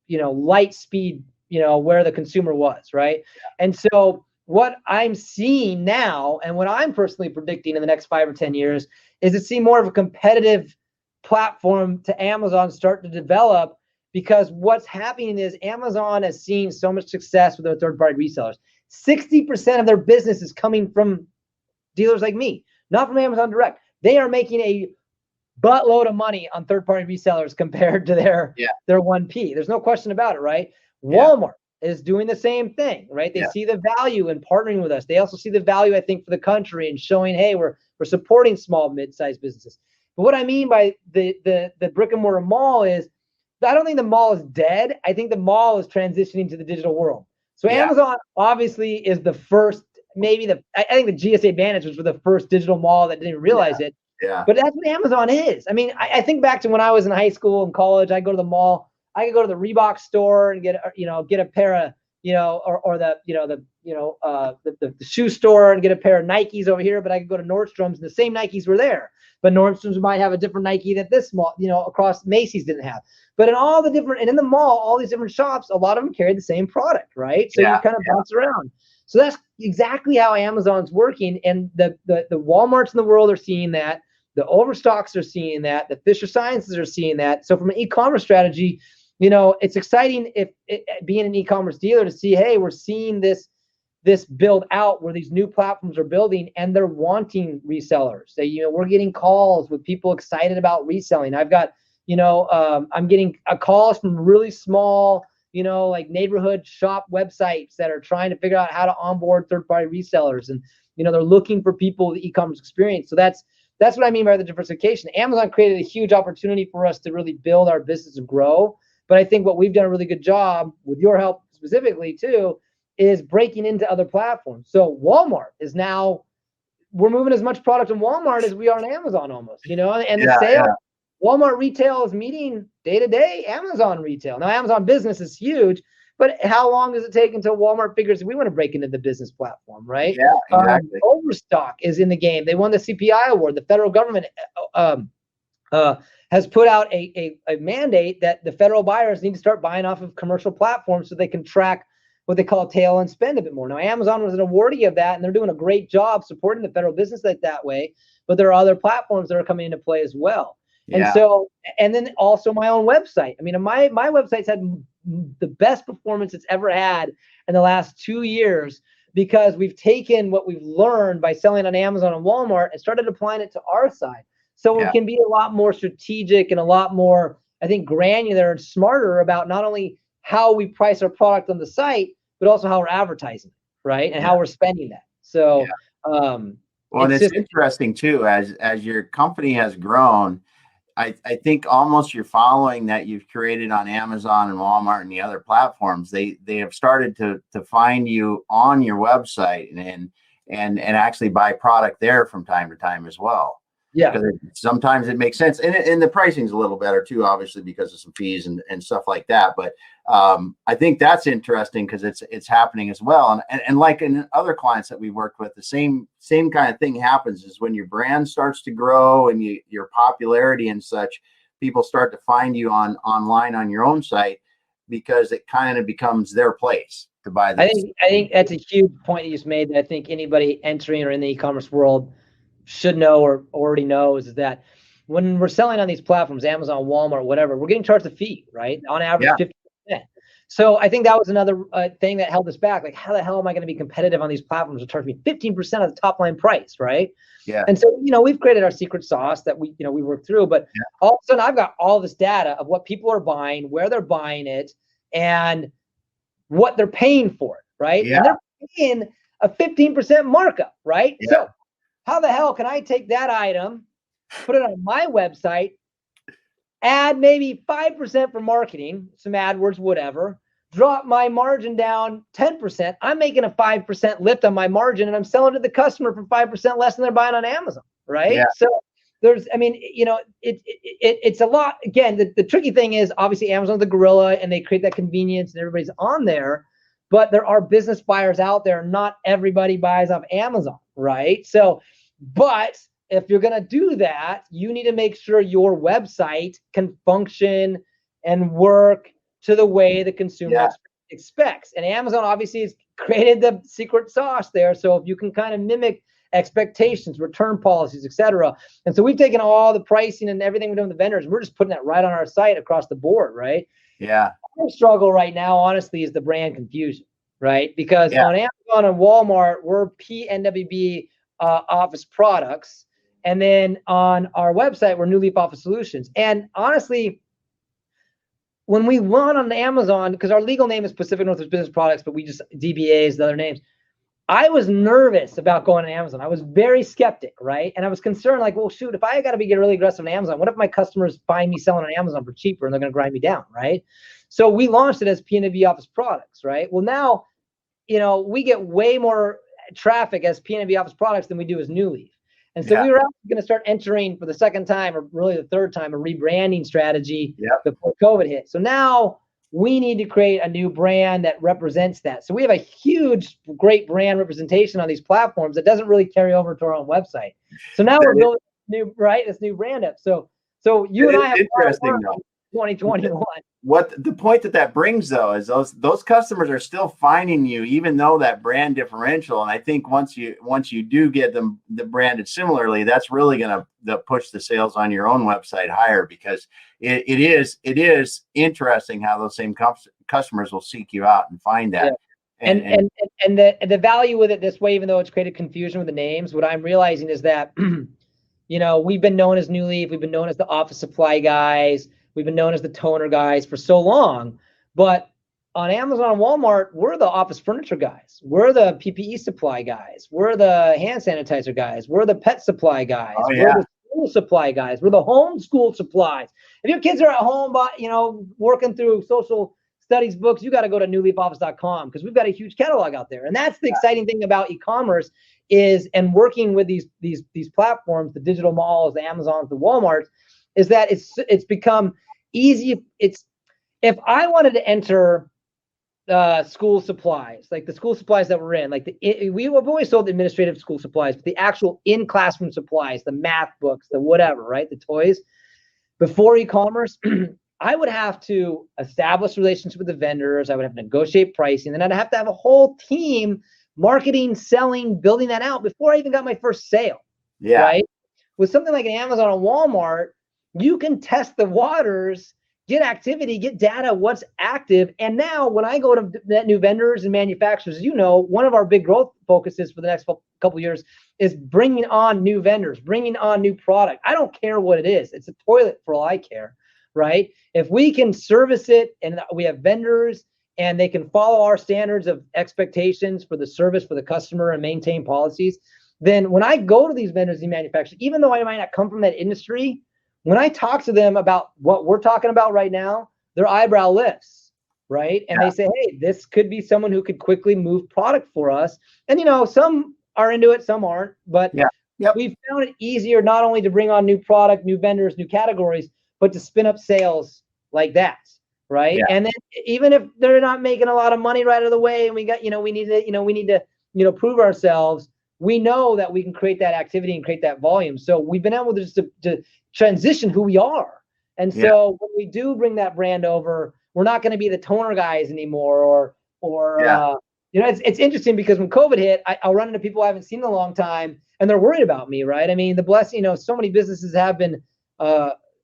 B: light speed, where the consumer was, right? Yeah. And so what I'm seeing now, and what I'm personally predicting in the next 5 or 10 years, is to see more of a competitive platform to Amazon start to develop, because what's happening is Amazon has seen so much success with their third-party resellers. 60% of their business is coming from dealers like me, not from Amazon Direct. They are making a buttload of money on third-party resellers compared to their 1P. There's no question about it, right? Walmart is doing the same thing, right? They see the value in partnering with us. They also see the value, I think, for the country and showing, hey, we're supporting small, mid-sized businesses. But what I mean by the brick and mortar mall is, I don't think the mall is dead. I think the mall is transitioning to the digital world. So Amazon obviously is the first, I think the GSA Advantage was for the first digital mall that didn't realize it. Yeah. But that's what Amazon is. I mean, I think back to when I was in high school and college, I'd go to the mall. I could go to the Reebok store and get a pair of, or the shoe store and get a pair of Nikes over here. But I could go to Nordstrom's and the same Nikes were there. But Nordstrom's might have a different Nike that this mall, across Macy's didn't have. But in all the different, and in the mall, all these different shops, a lot of them carry the same product, right? So you kind of bounce around. So that's exactly how Amazon's working. And the Walmarts in the world are seeing that. The Overstocks are seeing that. The Fisher Sciences are seeing that. So from an e-commerce strategy, it's exciting if being an e-commerce dealer to see, hey, we're seeing this build out where these new platforms are building and they're wanting resellers. So, we're getting calls with people excited about reselling. I've got, I'm getting calls from really small, like neighborhood shop websites that are trying to figure out how to onboard third-party resellers. And, they're looking for people with e-commerce experience. So that's what I mean by the diversification. Amazon created a huge opportunity for us to really build our business and grow. But I think what we've done a really good job, with your help specifically too, is breaking into other platforms. So Walmart is now, we're moving as much product in Walmart as we are on Amazon almost, and the sale, Walmart retail is meeting day to day Amazon retail. Now, Amazon business is huge, but how long does it take until Walmart figures we want to break into the business platform, right? Yeah, exactly. Overstock is in the game. They won the CPI award. The federal government has put out a mandate that the federal buyers need to start buying off of commercial platforms so they can track what they call tail and spend a bit more. Now, Amazon was an awardee of that, and they're doing a great job supporting the federal business that way. But there are other platforms that are coming into play as well. Yeah. And so, and then also my own website. I mean, my website's had the best performance it's ever had in the last 2 years, because we've taken what we've learned by selling on Amazon and Walmart and started applying it to our side. So it can be a lot more strategic and a lot more, I think, granular and smarter about not only how we price our product on the site, but also how we're advertising, right? And how we're spending that. So,
A: well, and it's interesting too, as your company has grown, I think almost your following that you've created on Amazon and Walmart and the other platforms, they have started to find you on your website and actually buy product there from time to time as well. Yeah, because sometimes it makes sense, and the pricing's a little better too, obviously, because of some fees and stuff like that. But I think that's interesting because it's happening as well. And like in other clients that we worked with, the same kind of thing happens is when your brand starts to grow and your popularity and such, people start to find you online on your own site, because it kind of becomes their place to buy this.
B: I think that's a huge point you just made, that I think anybody entering or in the e-commerce world should know or already knows, is that when we're selling on these platforms, Amazon, Walmart, whatever, we're getting charged a fee, right? On average, 50%. So I think that was another thing that held us back. Like, how the hell am I going to be competitive on these platforms to charge me 15% of the top line price, right? Yeah. And so, we've created our secret sauce that we work through, but all of a sudden I've got all this data of what people are buying, where they're buying it, and what they're paying for it, right? Yeah. And they're paying a 15% markup, right? Yeah. So how the hell can I take that item, put it on my website, add maybe 5% for marketing, some AdWords, whatever, drop my margin down 10%, I'm making a 5% lift on my margin, and I'm selling to the customer for 5% less than they're buying on Amazon, right?
A: Yeah.
B: So there's, I mean, it's a lot. Again, the tricky thing is obviously Amazon's the gorilla, and they create that convenience, and everybody's on there. But there are business buyers out there. Not everybody buys off Amazon, right? So, but if you're going to do that, you need to make sure your website can function and work to the way the consumer expects. And Amazon obviously has created the secret sauce there. So if you can kind of mimic expectations, return policies, etc. And so we've taken all the pricing and everything we're doing with the vendors, we're just putting that right on our site across the board, right?
A: Yeah.
B: Our struggle right now, honestly, is the brand confusion, right? Because on Amazon and Walmart, we're PNWB office products. And then on our website, we're New Leaf Office Solutions. And honestly, when we went on Amazon, because our legal name is Pacific Northwest Business Products, but we just DBAs, the other names, I was nervous about going on Amazon. I was very skeptic, right? And I was concerned, like, well, shoot, if I got to get really aggressive on Amazon, what if my customers find me selling on Amazon for cheaper and they're going to grind me down, right? So we launched it as PNB Office Products, right? Well, now, we get way more traffic as PNB Office Products than we do as New Leaf. And so we were actually going to start entering for the second time, or really the third time, a rebranding strategy before COVID hit. So now we need to create a new brand that represents that. So we have a huge, great brand representation on these platforms that doesn't really carry over to our own website. So now we're building this new brand up. So you and I have
A: interesting though.
B: 2021.
A: What the point that brings though is those customers are still finding you, even though that brand differential. And I think once you do get them the branded similarly, that's really going to push the sales on your own website higher, because it is interesting how those same customers will seek you out and find that.
B: Yeah. And the value with it this way, even though it's created confusion with the names, what I'm realizing is that we've been known as New Leaf, we've been known as the office supply guys, we've been known as the toner guys for so long, but on Amazon and Walmart, we're the office furniture guys. We're the PPE supply guys. We're the hand sanitizer guys. We're the pet supply guys.
A: Oh, yeah.
B: We're the school supply guys. We're the homeschool supplies. If your kids are at home, working through social studies books, you got to go to newleafoffice.com, because we've got a huge catalog out there. And that's the exciting thing about e-commerce and working with these platforms, the digital malls, the Amazons, the Walmarts, is that it's become easy. If I wanted to enter school supplies, like the school supplies that we're in, we've always sold administrative school supplies, but the actual in-classroom supplies, the math books, the whatever, right, the toys, before e-commerce, I would have to establish relationships with the vendors. I would have to negotiate pricing. Then I'd have to have a whole team, marketing, selling, building that out before I even got my first sale.
A: Yeah.
B: Right. With something like an Amazon or Walmart, you can test the waters, get activity, get data, what's active. And now when I go to net new vendors and manufacturers, one of our big growth focuses for the next couple of years is bringing on new vendors, bringing on new product. I don't care what it is. It's a toilet for all I care, right? If we can service it and we have vendors and they can follow our standards of expectations for the service for the customer and maintain policies, then when I go to these vendors and manufacturers, even though I might not come from that industry, when I talk to them about what we're talking about right now, their eyebrow lifts, right? And they say, hey, this could be someone who could quickly move product for us. And, some are into it, some aren't. But we've found it easier not only to bring on new product, new vendors, new categories, but to spin up sales like that, right? And then even if they're not making a lot of money right out of the way, and we got, we need to prove ourselves, we know that we can create that activity and create that volume. So we've been able to transition who we are. And so when we do bring that brand over, we're not going to be the toner guys anymore, it's interesting because when COVID hit, I'll run into people I haven't seen in a long time and they're worried about me, right? I mean, the blessing, so many businesses have been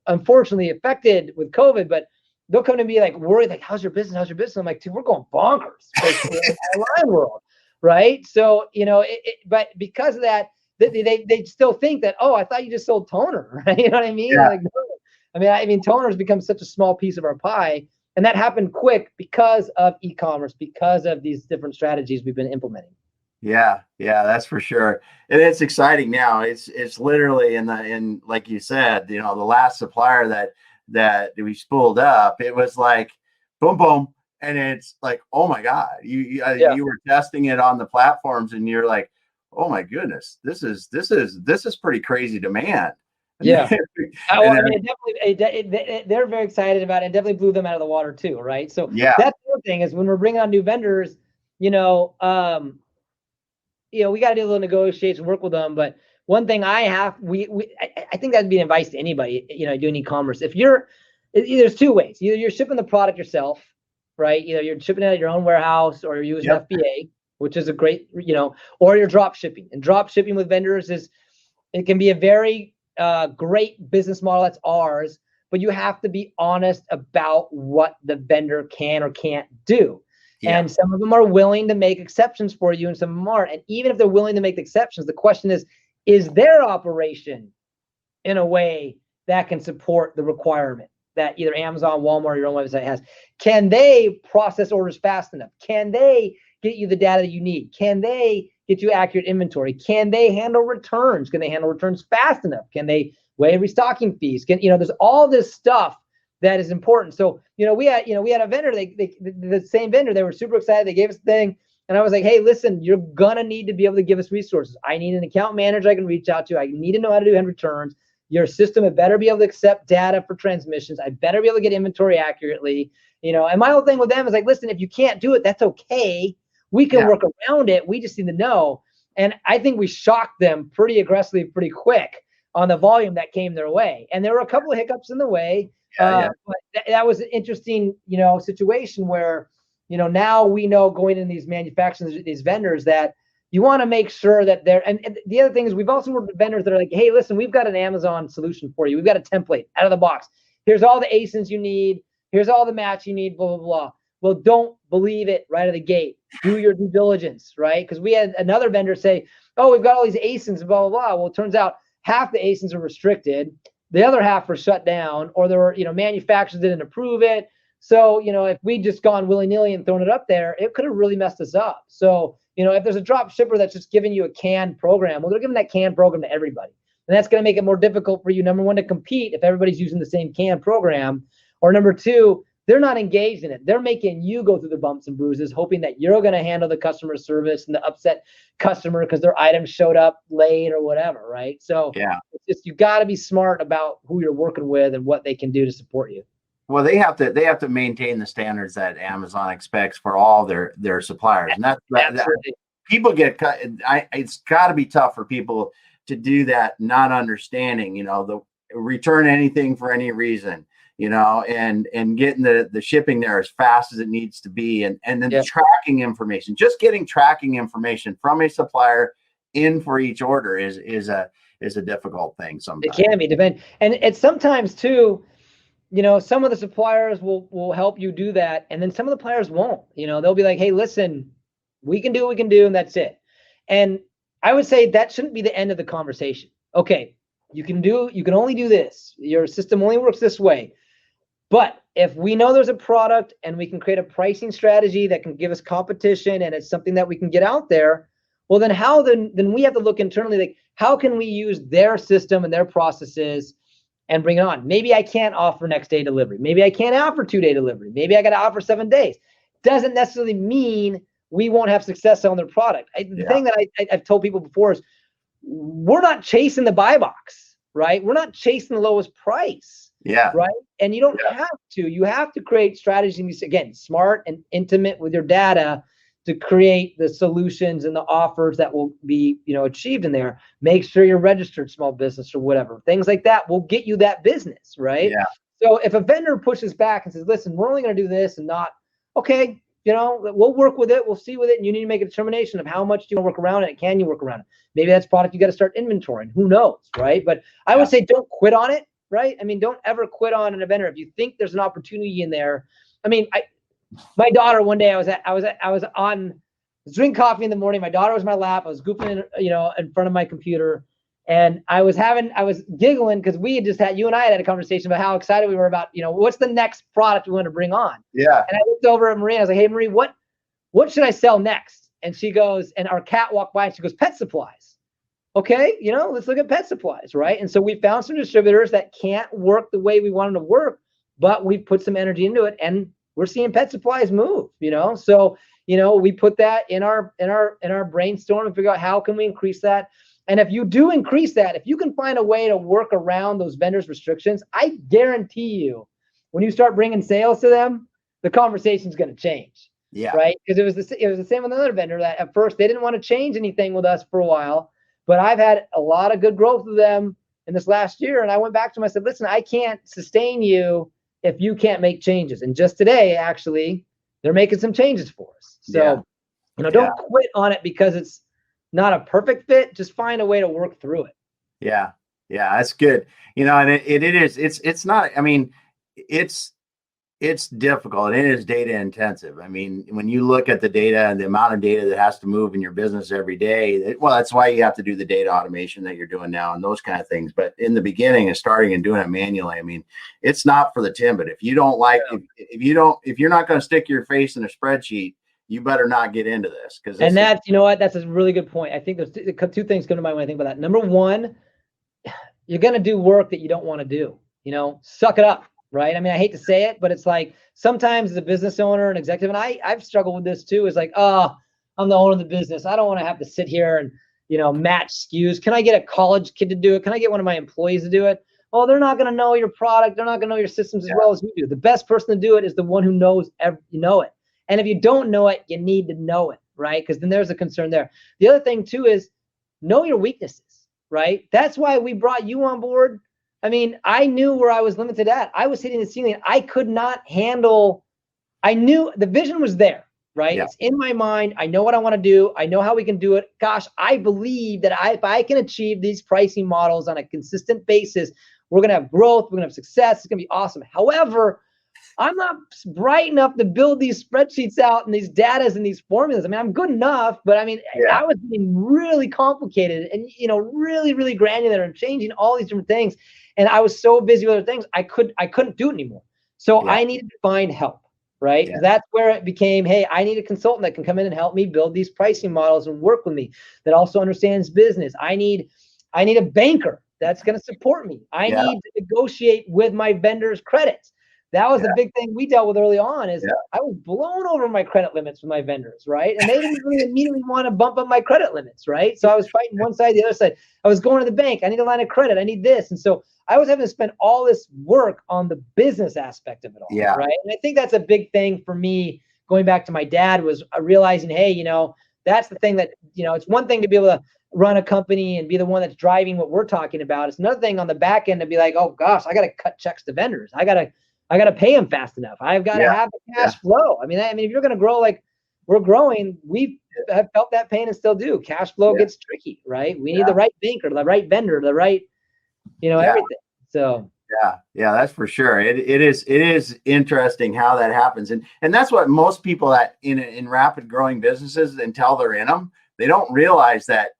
B: unfortunately affected with COVID, but they'll come to me like worried, like, how's your business? How's your business? I'm like, dude, we're going bonkers in the online world. Right. So, but because of that, they still think that, oh, I thought you just sold toner. Right. You know what I mean?
A: Yeah.
B: Like, no. I mean, toner has become such a small piece of our pie. And that happened quick because of e-commerce, because of these different strategies we've been implementing.
A: Yeah, that's for sure. And it's exciting now. It's literally in like you said, the last supplier that we spooled up, it was like boom, boom. and it's like, oh my God,
B: Yeah.
A: you were testing it on the platforms, and you're like, oh my goodness, this is pretty crazy demand.
B: Yeah.
A: And
B: I
A: then,
B: mean, they're very excited about it. It definitely blew them out of the water too, right? So
A: yeah,
B: that's the other thing is when we're bringing on new vendors, you know, we got to do a little negotiation, work with them. But one thing I think that'd be advice to anybody, doing e-commerce. There's two ways. Either you're shipping the product yourself, right? Either you're shipping it at your own warehouse, or you're using
A: yep,
B: FBA, which is a great, or you're drop shipping. And drop shipping with vendors it can be a very great business model. That's ours, but you have to be honest about what the vendor can or can't do.
A: yeah,
B: And some of them are willing to make exceptions for you, and some of them aren't. And even if they're willing to make the exceptions, the question is their operation in a way that can support the requirement that either Amazon, Walmart, or your own website has? Can they process orders fast enough? Can they get you the data that you need? Can they get you accurate inventory? Can they handle returns? Can they handle returns fast enough? Can they waive restocking fees? There's all this stuff that is important. So, we had a vendor, the same vendor, they were super excited. They gave us the thing. And I was like, hey, listen, you're going to need to be able to give us resources. I need an account manager I can reach out to. I need to know how to do end returns. Your system had better be able to accept data for transmissions. I better be able to get inventory accurately. And my whole thing with them is like, listen, if you can't do it, that's okay. We can work around it. We just need to know. And I think we shocked them pretty aggressively, pretty quick on the volume that came their way. And there were a couple of hiccups in the way. But that was an interesting, situation where, now we know going in these manufacturers, these vendors, that you want to make sure that they're, and the other thing is we've also worked with vendors that are like, hey, listen, we've got an Amazon solution for you. We've got a template out of the box. Here's all the ASINs you need. Here's all the match you need, blah, blah, blah. Well, don't believe it right out of the gate. Do your due diligence, right? Because we had another vendor say, oh, we've got all these ASINs, blah, blah, blah. Well, it turns out half the ASINs are restricted. The other half were shut down, or there were, manufacturers didn't approve it. So, if we just gone willy-nilly and thrown it up there, it could have really messed us up. So, if there's a drop shipper that's just giving you a canned program, well, they're giving that canned program to everybody. And that's going to make it more difficult for you, number one, to compete if everybody's using the same canned program. Or number two, they're not engaged in it. They're making you go through the bumps and bruises, hoping that you're going to handle the customer service and the upset customer because their item showed up late or whatever, right? So it's just, you got to be smart about who you're working with and what they can do to support you.
A: Well, they have to maintain the standards that Amazon expects for all their suppliers, and that people get cut. It's got to be tough for people to do that, not understanding, the return anything for any reason, and getting the shipping there as fast as it needs to be, and then tracking information. Just getting tracking information from a supplier in for each order is a difficult thing sometimes.
B: It can be, and it's sometimes too. Some of the suppliers will help you do that, and then some of the suppliers won't. They'll be like, hey, listen, we can do what we can do, and that's it. And I would say that shouldn't be the end of the conversation. Okay, you can only do this. Your system only works this way. But if we know there's a product and we can create a pricing strategy that can give us competition, and it's something that we can get out there, well, then we have to look internally, like, how can we use their system and their processes and bring it on? Maybe I can't offer next day delivery. Maybe I can't offer 2-day delivery. Maybe I got to offer 7 days. Doesn't necessarily mean we won't have success on their product. The thing that I've told people before is we're not chasing the buy box, right? We're not chasing the lowest price. Right. And you don't have to. You have to create strategies, again, smart and intimate with your data to create the solutions and the offers that will be, achieved in there. Make sure you're registered small business or whatever. Things like that will get you that business, right? Yeah. So if a vendor pushes back and says, listen, we're only going to do this and not, okay, we'll work with it. We'll see with it. And you need to make a determination of how much do you want to work around it. Can you work around it? Maybe that's product you got to start inventorying. Who knows, right? But I would say don't quit on it, right? I mean, don't ever quit on an vendor. If you think there's an opportunity in there, my daughter, one day I was drinking coffee in the morning. My daughter was in my lap. I was goofing, in front of my computer, and I was giggling because you and I had a conversation about how excited we were about, what's the next product we want to bring on. Yeah. And I looked over at Marie. I was like, hey, Marie, what should I sell next? And she goes, and our cat walked by and she goes, pet supplies. Okay. Let's look at pet supplies. Right. And so we found some distributors that can't work the way we want them to work, but we put some energy into it, and we're seeing pet supplies move, so we put that in our brainstorm and figure out how can we increase that. And if you do increase that, if you can find a way to work around those vendors' restrictions, I guarantee you, when you start bringing sales to them, the conversation's going to change.
C: Yeah.
B: Right. Because it was the same with another vendor that at first they didn't want to change anything with us for a while, but I've had a lot of good growth with them in this last year. And I went back to them. I said, listen, I can't sustain you if you can't make changes. And just today, actually, they're making some changes for us. So, don't quit on it because it's not a perfect fit. Just find a way to work through it.
C: Yeah. Yeah. That's good. And it's not, I mean, it's difficult. It is data intensive. I mean, when you look at the data and the amount of data that has to move in your business every day, that's why you have to do the data automation that you're doing now and those kind of things. But in the beginning of starting and doing it manually, I mean, it's not for the timid. If you don't like, if you're not going to stick your face in a spreadsheet, you better not get into this.
B: And that's, you know what, that's a really good point. I think there's two things come to mind when I think about that. Number one, you're going to do work that you don't want to do, suck it up. Right. I mean, I hate to say it, but it's like sometimes as a business owner and executive, and I've struggled with this too, is like, oh, I'm the owner of the business. I don't want to have to sit here and, match SKUs. Can I get a college kid to do it? Can I get one of my employees to do it? Oh, they're not going to know your product. They're not going to know your systems as well as you do. The best person to do it is the one who knows you know it. And if you don't know it, you need to know it. Right. Because then there's a concern there. The other thing too is know your weaknesses. Right. That's why we brought you on board. I mean, I knew where I was limited at. I was hitting the ceiling. I could not handle. I knew the vision was there, right? Yeah. It's in my mind. I know what I want to do. I know how we can do it. Gosh, I believe that if I can achieve these pricing models on a consistent basis, we're going to have growth. We're going to have success. It's going to be awesome. However, I'm not bright enough to build these spreadsheets out and these datas and these formulas. I mean, I'm good enough, but I mean, I was getting really complicated and, really, really granular and changing all these different things. And I was so busy with other things, I couldn't do it anymore. So I needed to find help, right? Yeah. That's where it became, hey, I need a consultant that can come in and help me build these pricing models and work with me, that also understands business. I need a banker that's going to support me. I need to negotiate with my vendors' credits. That was the big thing we dealt with early on is I was blown over my credit limits with my vendors, right? And they didn't really immediately want to bump up my credit limits, right? So I was fighting one side, the other side. I was going to the bank. I need a line of credit. I need this. And so I was having to spend all this work on the business aspect of it all, right? And I think that's a big thing for me, going back to my dad, was realizing, hey, that's the thing that, it's one thing to be able to run a company and be the one that's driving what we're talking about. It's another thing on the back end to be like, oh gosh, I got to cut checks to vendors. I got to pay them fast enough. I've got to have the cash flow. I mean, if you're going to grow like we're growing, we have felt that pain and still do. Cash flow gets tricky, right? We need the right banker, the right vendor, the right, everything. So
C: yeah, that's for sure. It is interesting how that happens, and that's what most people that in rapid growing businesses, until they're in them, they don't realize that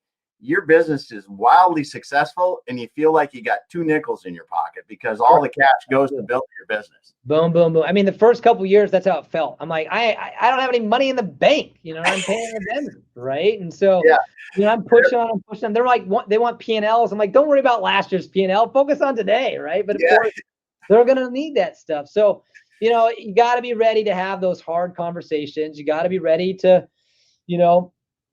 C: your business is wildly successful and you feel like you got 2 nickels in your pocket because all the cash goes to build your business.
B: Boom, boom, boom. I mean, the first couple of years, that's how it felt. I'm like, I don't have any money in the bank, I'm paying the vendor, right? And so, I'm pushing on them. They're like, they want P&Ls. I'm like, don't worry about last year's P&L. Focus on today, right? But of course, they're going to need that stuff. So, you got to be ready to have those hard conversations. You got to be ready to,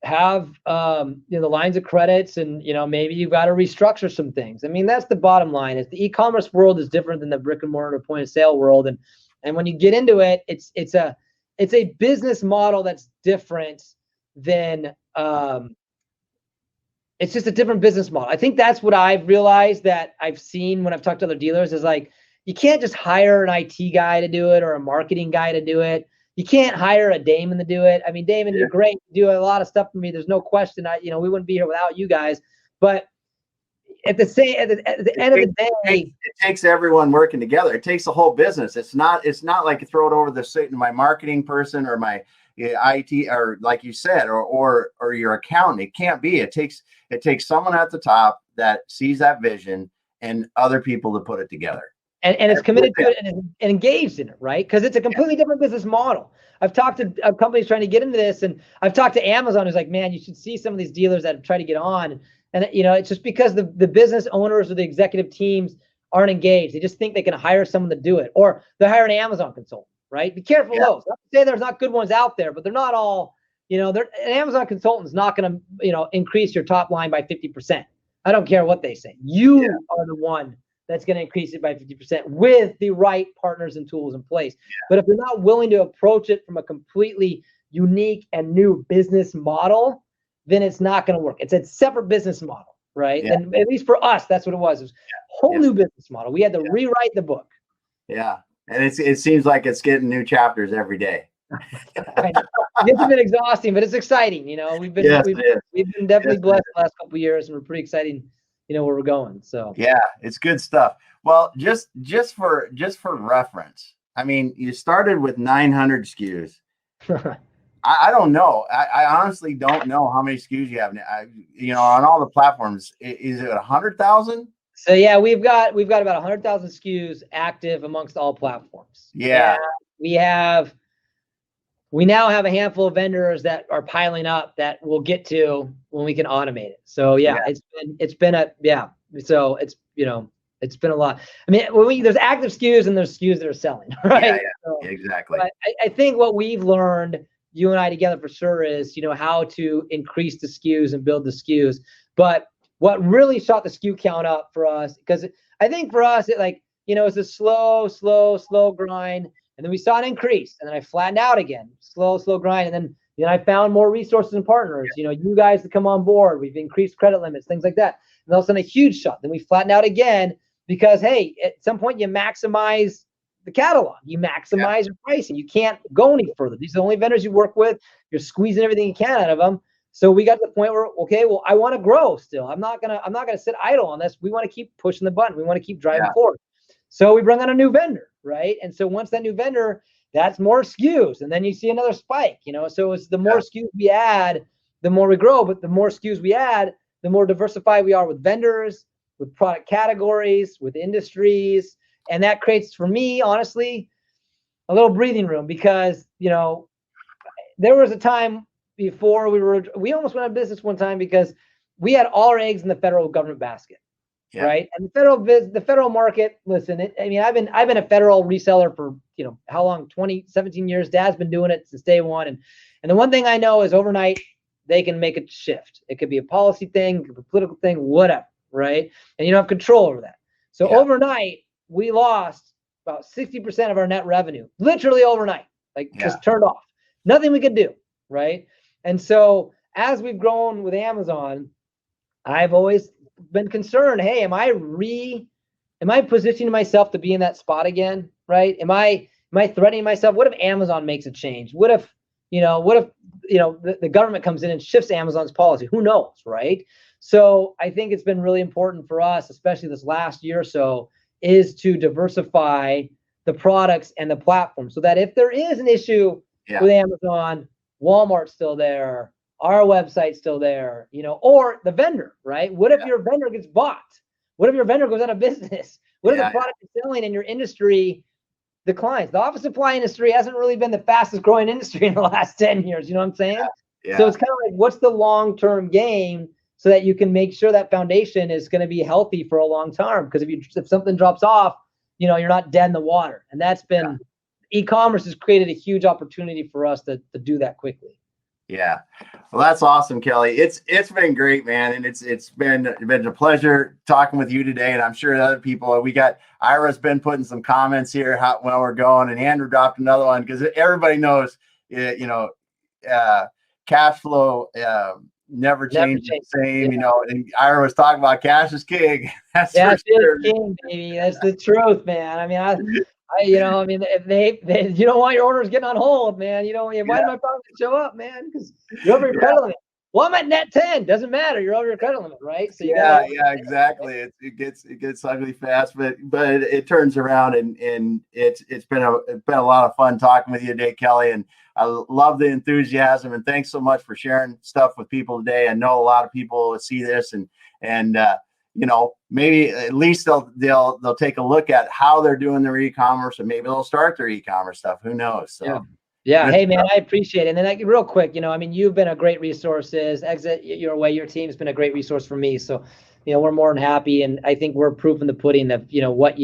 B: have the lines of credits, and maybe you've got to restructure some things. I mean, that's the bottom line. Is the e-commerce world is different than the brick and mortar point of sale world, and when you get into it, it's a business model that's different than it's just a different business model. I think that's what I've realized, that I've seen when I've talked to other dealers, is like, you can't just hire an IT guy to do it or a marketing guy to do it. You can't hire a Damon to do it. I mean, Damon, you're great. You do a lot of stuff for me. There's no question. We wouldn't be here without you guys. But at the end of the day,
C: it takes everyone working together. It takes the whole business. It's not like you throw it over to my marketing person or my IT, or like you said, or your accountant. It can't be. It takes someone at the top that sees that vision and other people to put it together.
B: And it's committed to it and engaged in it, right? Because it's a completely different business model. I've talked to companies trying to get into this, and I've talked to Amazon who's like, man, you should see some of these dealers that have tried to get on. And it's just because the business owners or the executive teams aren't engaged. They just think they can hire someone to do it, or they hire an Amazon consultant, right? Be careful of those. Not to say there's not good ones out there, but they're not all, an Amazon consultant is not going to, increase your top line by 50%. I don't care what they say. You are the one that's going to increase it by 50% with the right partners and tools in place. But if you're not willing to approach it from a completely unique and new business model, then it's not going to work. It's a separate business model, right? And at least for us, that's what it was. It was a whole new business model. We had to rewrite the book.
C: Yeah. And it seems like it's getting new chapters every day.
B: It's been exhausting, but it's exciting. We've been definitely blessed the last couple of years, and we're pretty excited, where we're going. So
C: yeah, it's good stuff. Well, just for reference, I mean, you started with 900 SKUs. I don't know. I honestly don't know how many SKUs you have. On all the platforms, is it 100,000?
B: So yeah, we've got about 100,000 SKUs active amongst all platforms.
C: Yeah,
B: and we now have a handful of vendors that are piling up that we'll get to when we can automate it. So it's been a lot. I mean, there's active SKUs and there's SKUs that are selling, right?
C: Yeah, so, exactly.
B: I think what we've learned, you and I together for sure, is how to increase the SKUs and build the SKUs. But what really shot the SKU count up for us, because I think for us, it's a slow grind. And then we saw an increase, and then I flattened out again, slow grind. And then I found more resources and partners, you guys to come on board. We've increased credit limits, things like that. And all of a sudden a huge shot. Then we flattened out again because, hey, at some point you maximize the catalog, you maximize your pricing. You can't go any further. These are the only vendors you work with. You're squeezing everything you can out of them. So we got to the point where, okay, well, I want to grow still. I'm not gonna sit idle on this. We want to keep pushing the button. We want to keep driving forward. So we bring on a new vendor, right? And so once that new vendor, that's more SKUs, and then you see another spike. So it's the more SKUs we add, the more we grow. But the more SKUs we add, the more diversified we are with vendors, with product categories, with industries, and that creates, for me, honestly, a little breathing room, because there was a time before we almost went out of business one time because we had all our eggs in the federal government basket. Yeah. Right. And the federal market, listen, I've been a federal reseller for, how long? 17 years. Dad's been doing it since day one. And the one thing I know is overnight they can make a shift. It could be a policy thing, it could be a political thing, whatever. Right. And you don't have control over that. So overnight we lost about 60% of our net revenue, literally overnight, just turned off. Nothing we could do. Right. And so as we've grown with Amazon, I've always been concerned, hey, am I positioning myself to be in that spot again, right? Am I threatening myself? What if Amazon makes a change? What if the government comes in and shifts Amazon's policy? Who knows, right? So I think it's been really important for us, especially this last year or so, is to diversify the products and the platform so that if there is an issue with Amazon, Walmart's still there, our website's still there, or the vendor, right? What if your vendor gets bought? What if your vendor goes out of business? What if the product you're selling in your industry declines? The office supply industry hasn't really been the fastest growing industry in the last 10 years. You know what I'm saying? Yeah. So it's kind of like, what's the long-term game so that you can make sure that foundation is going to be healthy for a long time? Because if something drops off, you're not dead in the water. And that's been, e-commerce has created a huge opportunity for us to do that quickly.
C: Yeah. Well, that's awesome, Kelly. It's been great, man. And it's been a pleasure talking with you today. And I'm sure other people, we got Ira's been putting some comments here while we're going, and Andrew dropped another one because everybody knows, cash flow never changes the same, and Ira was talking about cash is king. That's
B: king, baby. That's the truth, man. If they you don't want your orders getting on hold, man. Why did my product show up, man? Because you're over your credit limit. Well, I'm at net 10. Doesn't matter. You're over your credit limit, right? So
C: exactly. It gets ugly fast, but it turns around, and it's been a lot of fun talking with you today, Kelly. And I love the enthusiasm, and thanks so much for sharing stuff with people today. I know a lot of people see this and maybe at least they'll take a look at how they're doing their e-commerce, and maybe they'll start their e-commerce stuff. Who knows? So
B: yeah. Hey man, I appreciate it. And then real quick, you've been a great resource. Exit Your Way, your team's been a great resource for me. So, we're more than happy. And I think we're proof in the pudding of, what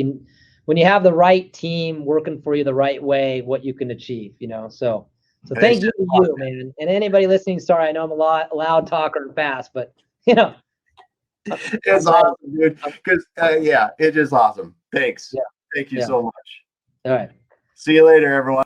B: when you have the right team working for you the right way, what you can achieve, you know. So thank you to you, man. And anybody listening, sorry, I know I'm a loud talker and fast, but you know.
C: It's awesome, dude. Because yeah, it's just awesome. Thanks.
B: Yeah.
C: Thank you so much.
B: All right.
C: See you later, everyone.